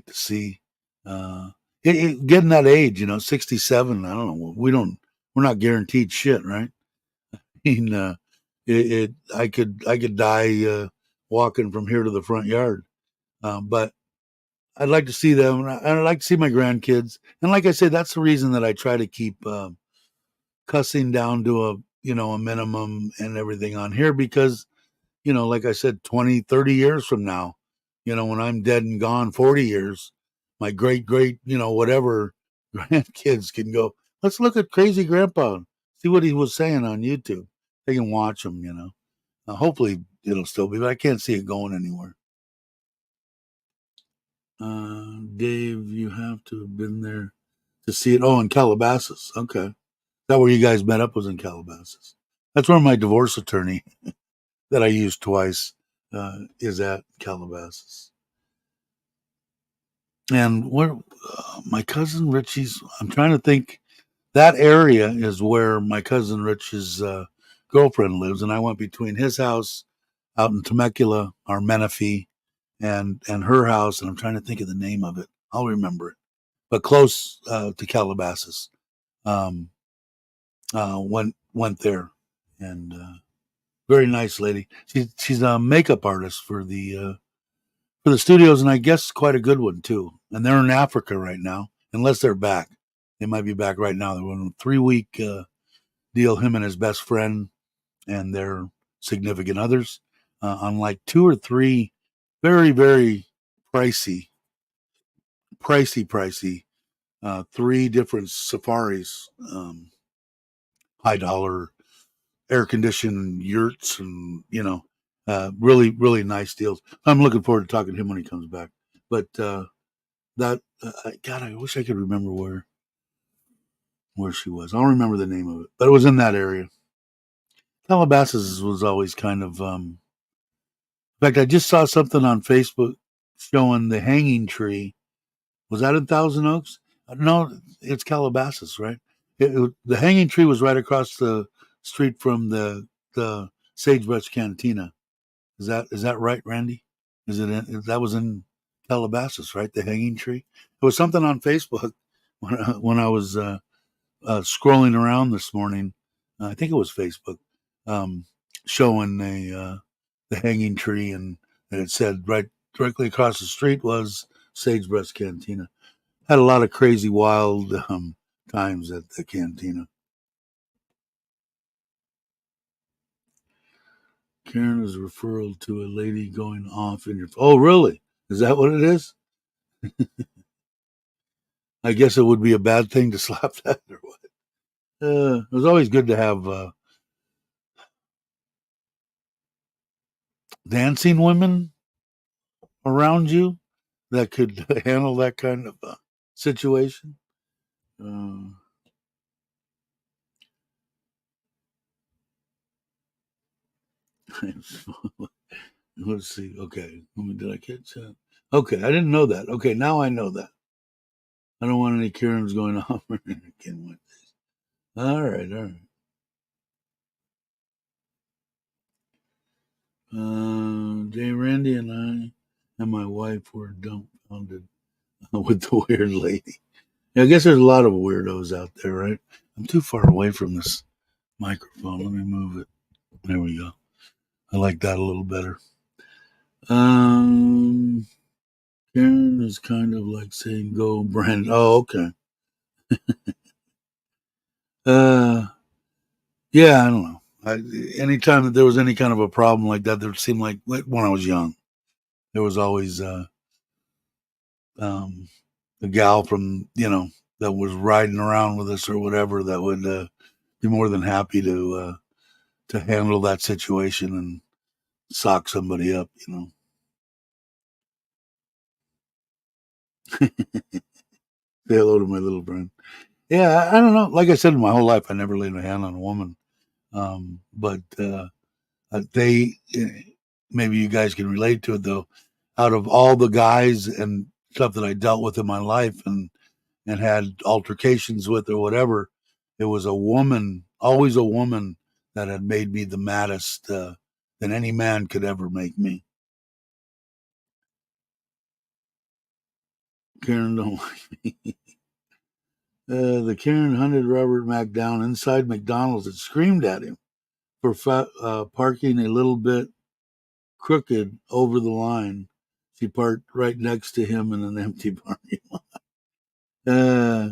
see. Uh, getting that age, 67. I don't know. We're not guaranteed shit, right? I mean, I could die walking from here to the front yard. But I'd like to see them. And I'd like to see my grandkids. And like I said, that's the reason that I try to keep cussing down to a minimum and everything on here, because like I said, 20, 30 years from now, when I'm dead and gone, 40 years, my great, whatever grandkids can go, let's look at crazy grandpa, see what he was saying on YouTube. They can watch him. Hopefully it'll still be, but I can't see it going anywhere. Dave, you have to have been there to see it. Oh, in Calabasas. Okay. Is that where you guys met up was in Calabasas? That's where my divorce attorney that I used twice is at Calabasas. And where my cousin Richie's, I'm trying to think. That area is where my cousin Rich's girlfriend lives, and I went between his house out in Temecula, or Menifee, and her house, and I'm trying to think of the name of it. I'll remember it, but close to Calabasas. Um, went there, and very nice lady. She's a makeup artist for the studios, and I guess quite a good one too. And they're in Africa right now, unless they're back. They might be back right now. They're on a 3 week deal. Him and his best friend and their significant others on like 2 or 3 very very pricey, pricey 3 different safaris, high dollar air conditioned yurts, and really really nice deals. I'm looking forward to talking to him when he comes back. But that God, I wish I could remember where she was. I don't remember the name of it, but it was in that area. Calabasas was always kind of. In fact, I just saw something on Facebook showing the hanging tree. Was that in Thousand Oaks? No, it's Calabasas, right? The hanging tree was right across the street from the Sagebrush Cantina. Is that right, Randy? That was in Calabasas, right? The hanging tree. It was something on Facebook when I was scrolling around this morning. I think it was Facebook, um, showing the hanging tree, and it said right directly across the street was Sagebrush Cantina. Had a lot of crazy, wild times at the cantina. Karen is a referral to a lady going off in your. Oh, really? Is that what it is? I guess it would be a bad thing to slap that or what. It was always good to have dancing women around you that could handle that kind of situation. Uh, let's see. Okay, did I catch that? Okay, I didn't know that. Okay, now I know that. I don't want any Karens going off again with this. All right, all right. Jay, Randy, and I and my wife were dumbfounded with the weird lady. Yeah, I guess there's a lot of weirdos out there, right? I'm too far away from this microphone. Let me move it. There we go. I like that a little better. Um, Karen is kind of like saying "Go, Brandon." Oh, okay. Uh, yeah, I don't know. Anytime that there was any kind of a problem like that, there seemed like when I was young, there was always um, a gal from that was riding around with us or whatever that would be more than happy to handle that situation and sock somebody up. Say hello to my little friend. Yeah, I don't know. Like I said, my whole life, I never laid my hand on a woman. But they, maybe you guys can relate to it though. Out of all the guys and stuff that I dealt with in my life and had altercations with or whatever, it was a woman, always a woman, that had made me the maddest than any man could ever make me. Karen don't like me. The Karen hunted Robert Mack down inside McDonald's and screamed at him for parking a little bit crooked over the line. She parked right next to him in an empty parking lot. Uh,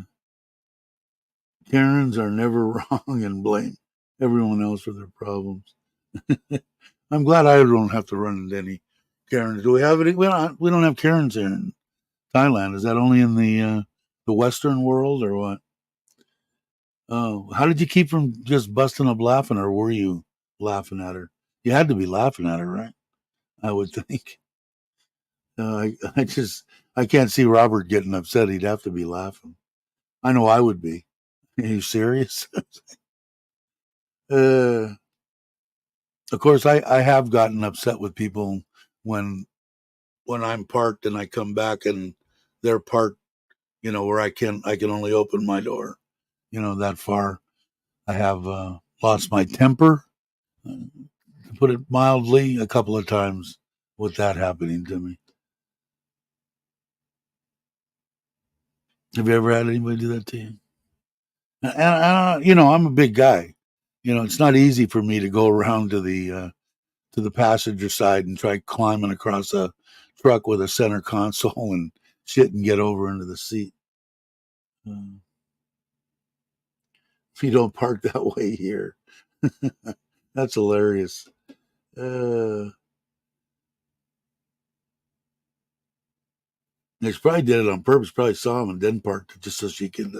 Karens are never wrong and blame everyone else for their problems. I'm glad I don't have to run into any Karens. Do we have any? We don't have Karens here in Thailand. Is that only in the Western world or what? Oh, how did you keep from just busting up laughing, or were you laughing at her? You had to be laughing at her, right? I would think. I can't see Robert getting upset. He'd have to be laughing. I know I would be. Are you serious? uh, of course, I have gotten upset with people when when I'm parked and I come back and they're parked, where I can only open my door, that far. I have lost my temper, to put it mildly, a couple of times with that happening to me. Have you ever had anybody do that to you? And I'm a big guy. It's not easy for me to go around to the passenger side and try climbing across a truck with a center console and shit and get over into the seat. Uh, if you don't park that way here, that's hilarious. Uh, they probably did it on purpose. Probably saw him and didn't park just so she could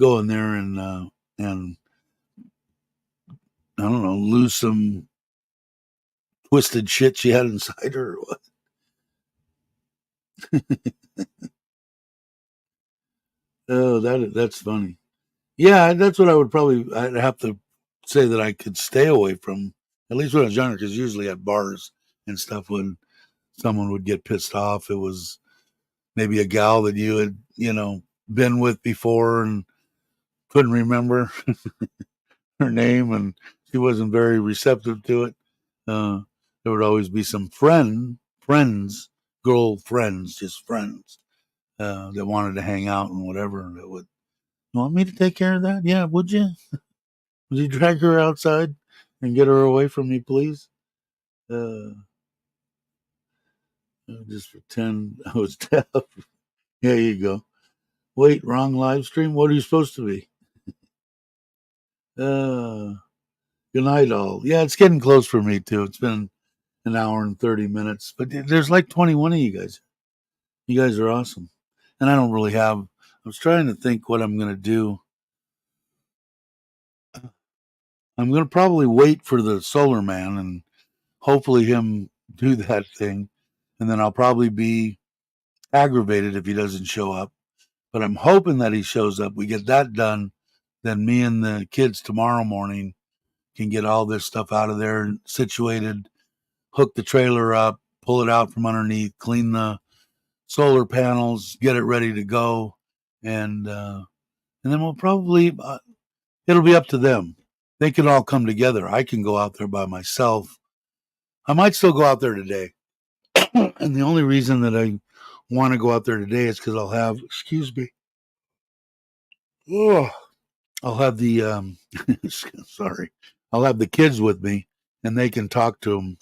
go in there and I don't know, lose some twisted shit she had inside her or what. Oh, that's funny. Yeah, that's what I'd have to say that I could stay away from, at least when I was younger, because usually at bars and stuff, when someone would get pissed off, it was maybe a gal that you had, been with before and couldn't remember her name and she wasn't very receptive to it. Uh, there would always be some friends, girlfriends, just friends, that wanted to hang out and whatever. That would, you want me to take care of that? Yeah, would you? Would you drag her outside and get her away from me, please? Uh, I'll just pretend I was deaf. There you go. Wait, wrong live stream. What are you supposed to be? Uh, Good night, all. Yeah, it's getting close for me too. It's been an hour and 30 minutes, but there's like 21 of you guys. You guys are awesome, and I don't really have. I was trying to think what I'm going to do. I'm going to probably wait for the solar man and hopefully him do that thing, and then I'll probably be aggravated if he doesn't show up. But I'm hoping that he shows up. We get that done, then me and the kids tomorrow morning can get all this stuff out of there and situated, hook the trailer up, pull it out from underneath, clean the solar panels, get it ready to go, and then we'll probably it'll be up to them. They can all come together. I can go out there by myself. I might still go out there today, and the only reason that I want to go out there today is because I'll have, excuse me, oh, I'll have the sorry, I'll have the kids with me, and they can talk to them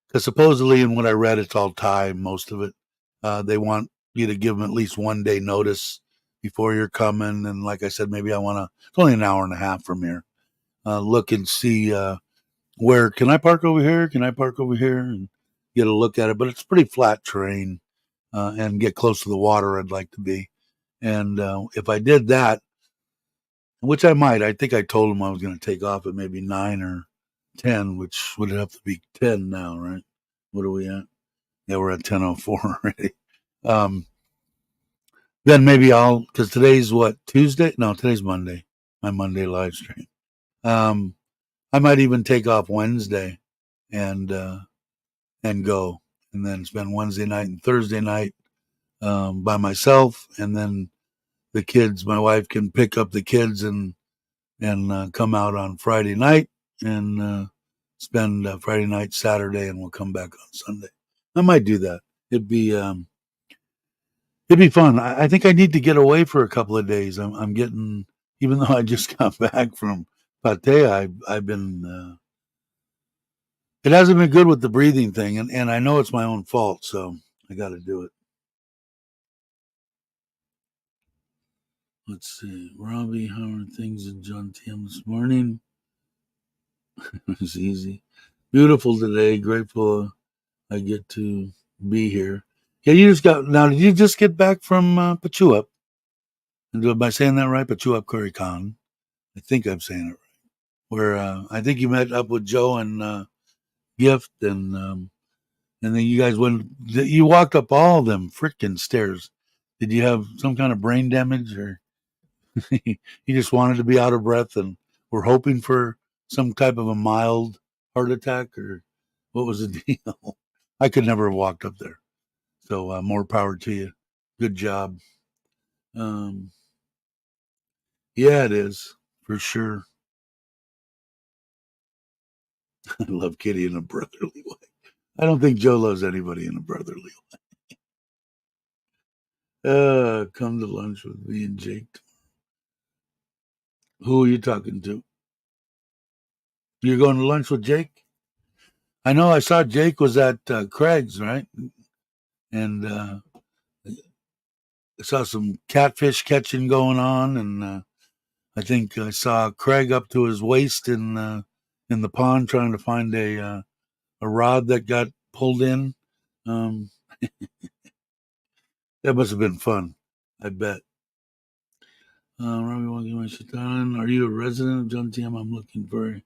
because supposedly in what I read, it's all time, most of it. They want you to give them at least 1 day notice before you're coming, and like I said, maybe I want to. It's only an hour and a half from here. Look and see where can I park over here? Can I park over here? And get a look at it. But it's pretty flat terrain, and get close to the water. I'd like to be, and if I did that, which I might, I think I told them I was going to take off at maybe 9 or 10, which would have to be 10 now, right? What are we at? Yeah, we're at 10:04 already. Um, then maybe because today's what, Tuesday? No, today's Monday. My Monday live stream. Um, I might even take off Wednesday and go, and then spend Wednesday night and Thursday night by myself, and then the kids. My wife can pick up the kids and come out on Friday night and spend Friday night, Saturday, and we'll come back on Sunday. I might do that. It'd be it'd be fun. I think I need to get away for a couple of days. I'm getting, even though I just got back from Patea, I've been. It hasn't been good with the breathing thing, and I know it's my own fault, so I got to do it. Let's see, Robbie, how are things in John TM this morning? It was easy, beautiful today. Grateful I get to be here. Yeah, you just got now. Did you just get back from Pachuap? And am I saying that right? Pachuap Kurikan. I think I'm saying it right. Where I think you met up with Joe and Gift, and then you guys went. You walked up all them freaking stairs. Did you have some kind of brain damage, or you just wanted to be out of breath and were hoping for some type of a mild heart attack, or what was the deal? I could never have walked up there. So more power to you. Good job. Um, yeah, it is for sure. I love Kitty in a brotherly way. I don't think Joe loves anybody in a brotherly way. Come to lunch with me and Jake. Who are you talking to? You're going to lunch with Jake? I know I saw Jake was at Craig's, right? And I saw some catfish catching going on, and I think I saw Craig up to his waist in the pond trying to find a rod that got pulled in. Um, that must have been fun. I bet. Robbie Washington, are you a resident of John TM? I'm looking for a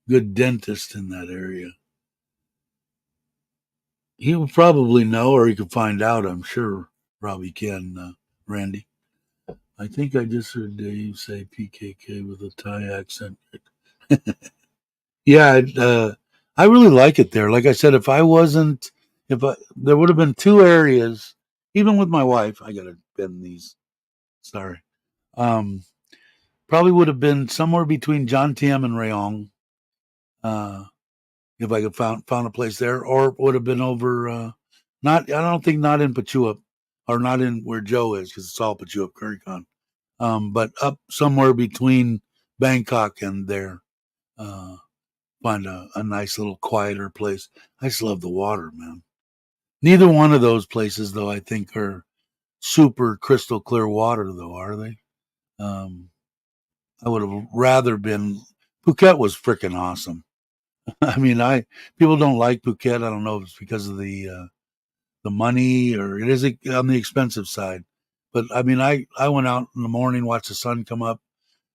good dentist in that area. He will probably know, or he could find out. I'm sure Robbie can. Randy, I think I just heard Dave say PKK with a Thai accent. Yeah, I really like it there. Like I said, if I wasn't, if I, there would have been two areas, even with my wife, I got to bend these. Sorry. Um, Probably would have been somewhere between John Tiem and Rayong, uh, if I could found a place there, or it would have been over, not, I don't think not in Pachuap, or not in where Joe is, because it's all Pachuap Currycon, but up somewhere between Bangkok and there. Uh, Find a nice little quieter place. I just love the water, man. Neither one of those places, though, I think are super crystal clear water, though, are they? Um, I would have rather been. Phuket was freaking awesome. I mean, I people don't like Phuket. I don't know if it's because of the money or it is on the expensive side. But I mean, I went out in the morning, watched the sun come up,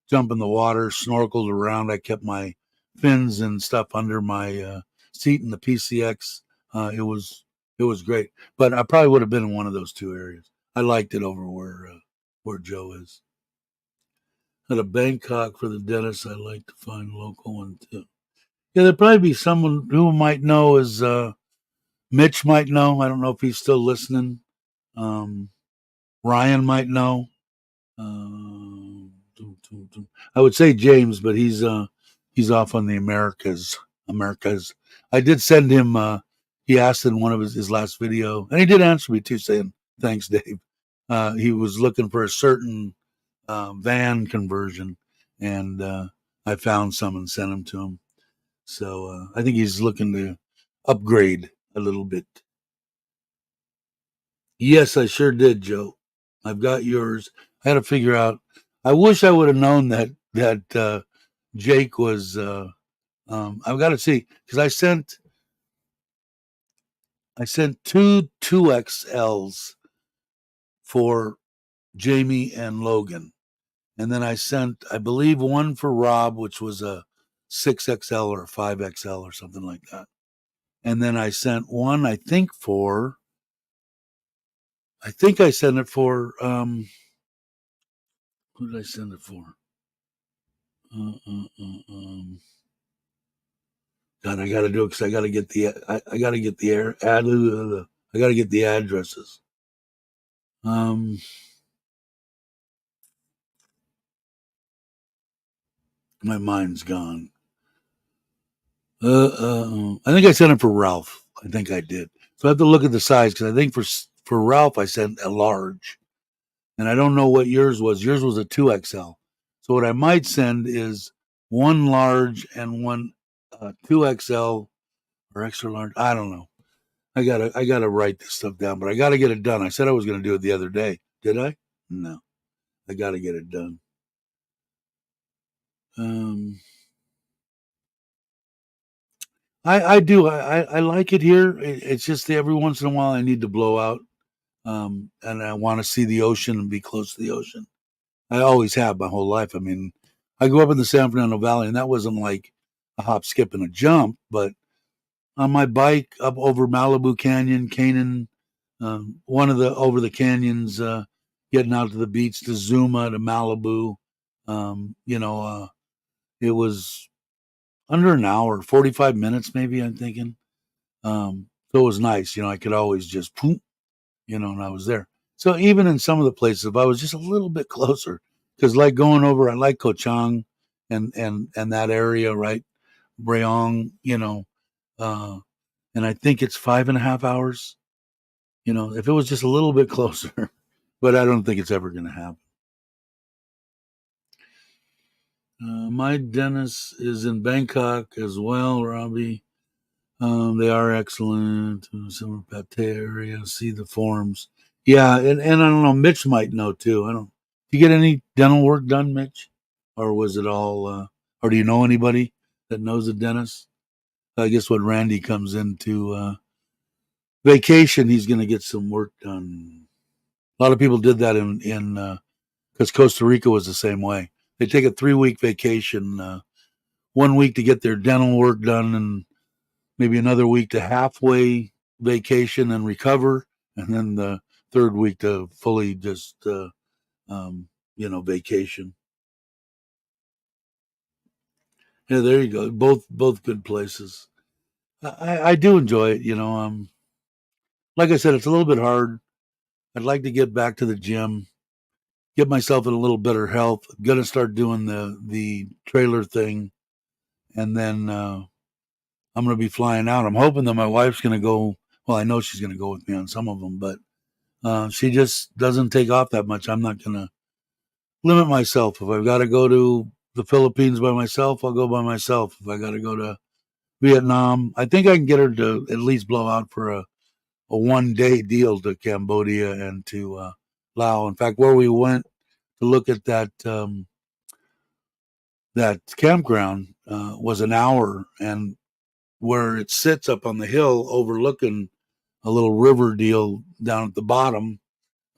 jump in the water, snorkeled around. I kept my fins and stuff under my seat in the PCX. It was great, but I probably would have been in one of those two areas. I liked it over where Joe is. At a Bangkok for the dentist, I like to find a local one too. Yeah, there'd probably be someone who might know. Is Mitch might know. I don't know if he's still listening. Um, Ryan might know. Uh, I would say James, but he's off on the Americas. Americas. I did send him. He asked in one of his last video, and he did answer me too, saying thanks, Dave. He was looking for a certain van conversion, and I found some and sent them to him. So I think he's looking to upgrade a little bit. Yes, I sure did, Joe. I've got yours. I had to figure out. I wish I would have known that Jake was. I've got to see because I sent two XLs for Jamie and Logan, and then I sent I believe one for Rob, which was a 6XL or a 5XL or something like that, and then I sent one I think I sent it for who did I send it for? Uh, uh, uh, um, God, I got to do it because I got to get I got to get the air ad. I got to get the addresses. Um, my mind's gone. I think I sent it for Ralph. I think I did. So I have to look at the size because I think for Ralph I sent a large, and I don't know what yours was. Yours was a 2XL. So what I might send is one large and one 2XL or extra large. I don't know. I gotta write this stuff down, but I gotta get it done. I said I was gonna do it the other day. Did I? No. I gotta get it done. Um, I do. I like it here. It's just every once in a while I need to blow out, and I want to see the ocean and be close to the ocean. I always have my whole life. I mean, I grew up in the San Fernando Valley, and that wasn't like a hop, skip, and a jump. But on my bike up over Malibu Canyon, Canaan, one of the over the canyons. getting out to the beach, to Zuma, to Malibu. It was under an hour, 45 minutes maybe, I'm thinking. So it was nice. I could always just poop, and I was there. So even in some of the places, if I was just a little bit closer, because like going over, I like Koh Chang and that area, right? Breong, uh, and I think it's 5.5 hours. If it was just a little bit closer, but I don't think it's ever going to happen. My dentist is in Bangkok as well, Robbie. They are excellent. Summer pate area. See the forums. Yeah, and I don't know. Mitch might know too. I don't. Do you get any dental work done, Mitch, or was it all? Or do you know anybody that knows a dentist? I guess when Randy comes into vacation, he's going to get some work done. A lot of people did that in because Costa Rica was the same way. They take a 3-week vacation, 1 week to get their dental work done, and maybe another week to halfway vacation and recover, and then the third week to fully just vacation. Yeah, there you go. Both good places. I do enjoy it. Like I said, it's a little bit hard. I'd like to get back to the gym, get myself in a little better health. I'm gonna start doing the trailer thing, and then I'm gonna be flying out. I'm hoping that my wife's gonna go. Well, I know she's gonna go with me on some of them, but she just doesn't take off that much. I'm not gonna limit myself. If I've got to go to the Philippines by myself, I'll go by myself. If I got to go to Vietnam, I think I can get her to at least blow out for a 1 day deal to Cambodia and to Laos. In fact, where we went to look at that campground was an hour, and where it sits up on the hill overlooking a little river deal down at the bottom,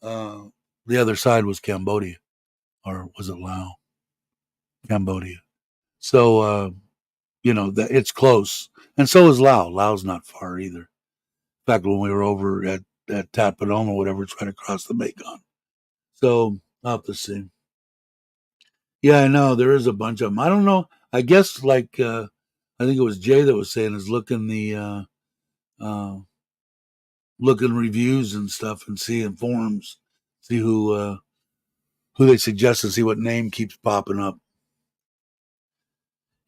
uh, the other side was Cambodia, or was it Laos? Cambodia. So that it's close, and so is Laos. Laos not far either. In fact, when we were over at Tatpadom or whatever, it's right across the Mekong. So I'll have to see. Yeah, I know there is a bunch of them. I don't know. I guess like I think it was Jay that was saying is uh, looking reviews and stuff and seeing forums, see who they suggest and see what name keeps popping up.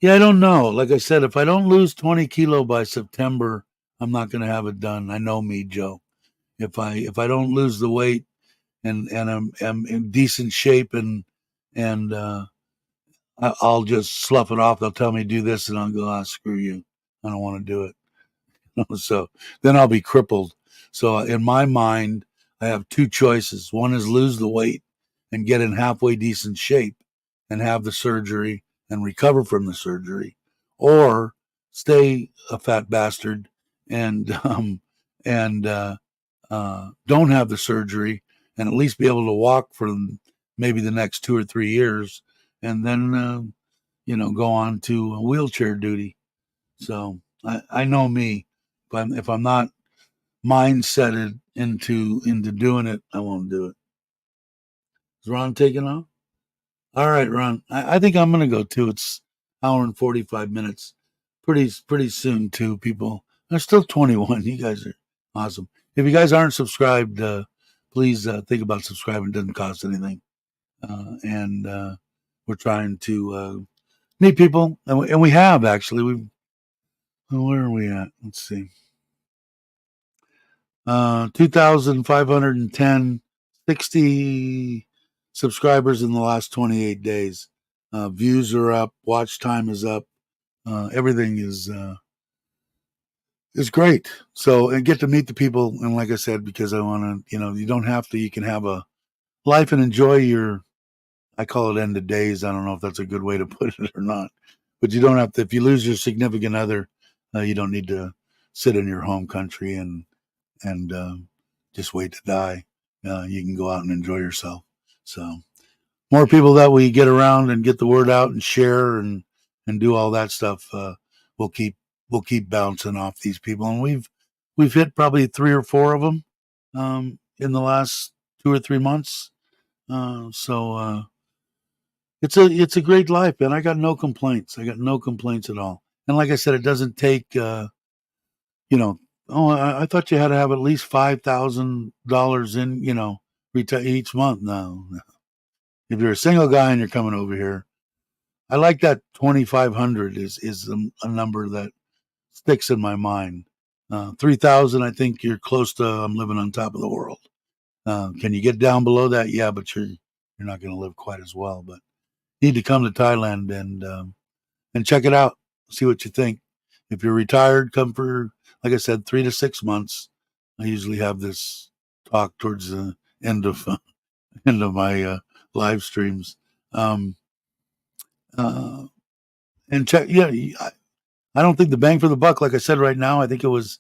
Yeah, I don't know. Like I said, if I don't lose 20 kilo by September, I'm not going to have it done. I know me, Joe. If I don't lose the weight and I'm in decent shape and I'll just slough it off. They'll tell me do this, and I'll go, screw you. I don't want to do it. So then I'll be crippled. So in my mind, I have two choices. One is lose the weight and get in halfway decent shape and have the surgery and recover from the surgery, or stay a fat bastard and don't have the surgery and at least be able to walk for maybe the next 2 or 3 years, and then go on to wheelchair duty. So I know me. If I'm not mindseted into doing it, I won't do it. Is Ron taking off? All right, Ron. I think I'm gonna go too. It's hour and 45 minutes. Pretty soon too, people. There's still 21. You guys are awesome. If you guys aren't subscribed, please think about subscribing. It doesn't cost anything. And we're trying to meet people, and we have actually. Where are we at? Let's see. 2,510, 60 subscribers in the last 28 days. Views are up, watch time is up, everything is great. So, and get to meet the people, and like I said, because I want to, you don't have to. You can have a life and enjoy your. I call it end of days. I don't know if that's a good way to put it or not, but you don't have to. If you lose your significant other, you don't need to sit in your home country and just wait to die. You can go out and enjoy yourself. So more people that we get around and get the word out and share and do all that stuff. We'll keep we'll keep bouncing off these people, and we've hit probably 3 or 4 of them in the last 2 or 3 months. So it's a great life, man. I got no complaints. I got no complaints at all. And like I said, it doesn't take you know. Oh, I thought you had to have at least $5,000 in each month. No, no. If you're a single guy and you're coming over here, I like that 2,500 is a number that sticks in my mind. 3,000, I think you're close to. I'm living on top of the world. Can you get down below that? Yeah, but you're not going to live quite as well. But you need to come to Thailand and check it out. See what you think. If you're retired, come for, like I said, 3 to 6 months. I usually have this talk towards the end of end of my live streams. Um, uh, and check, yeah, I don't think the bang for the buck, like I said right now, I think it was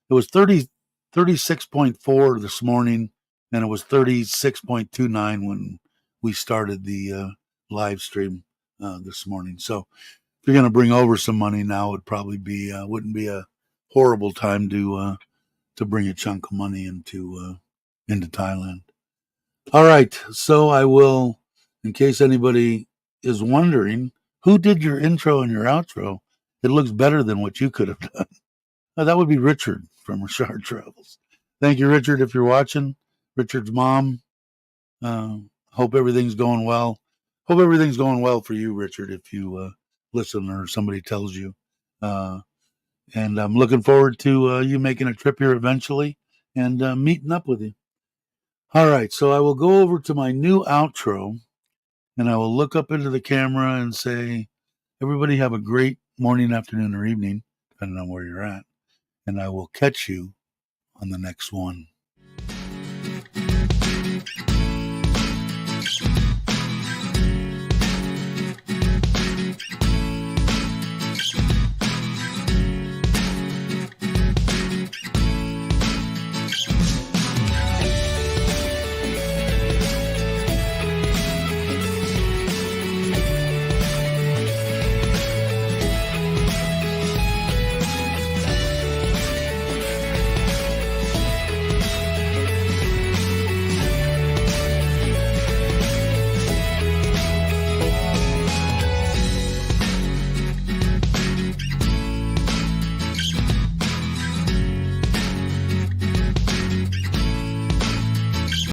36.4 this morning, and it was 36.29 when we started the live stream this morning. So if you're going to bring over some money now, it would probably be wouldn't be a horrible time to bring a chunk of money into Thailand. All right, so I will, in case anybody is wondering, who did your intro and your outro? It looks better than what you could have done. That would be Richard from Richard Travels. Thank you, Richard, if you're watching. Richard's mom. Hope everything's going well. Hope everything's going well for you, Richard, if you listen or somebody tells you. Uh, and I'm looking forward to you making a trip here eventually and meeting up with you. All right, so I will go over to my new outro and I will look up into the camera and say, everybody have a great morning, afternoon, or evening, depending on where you're at. And I will catch you on the next one.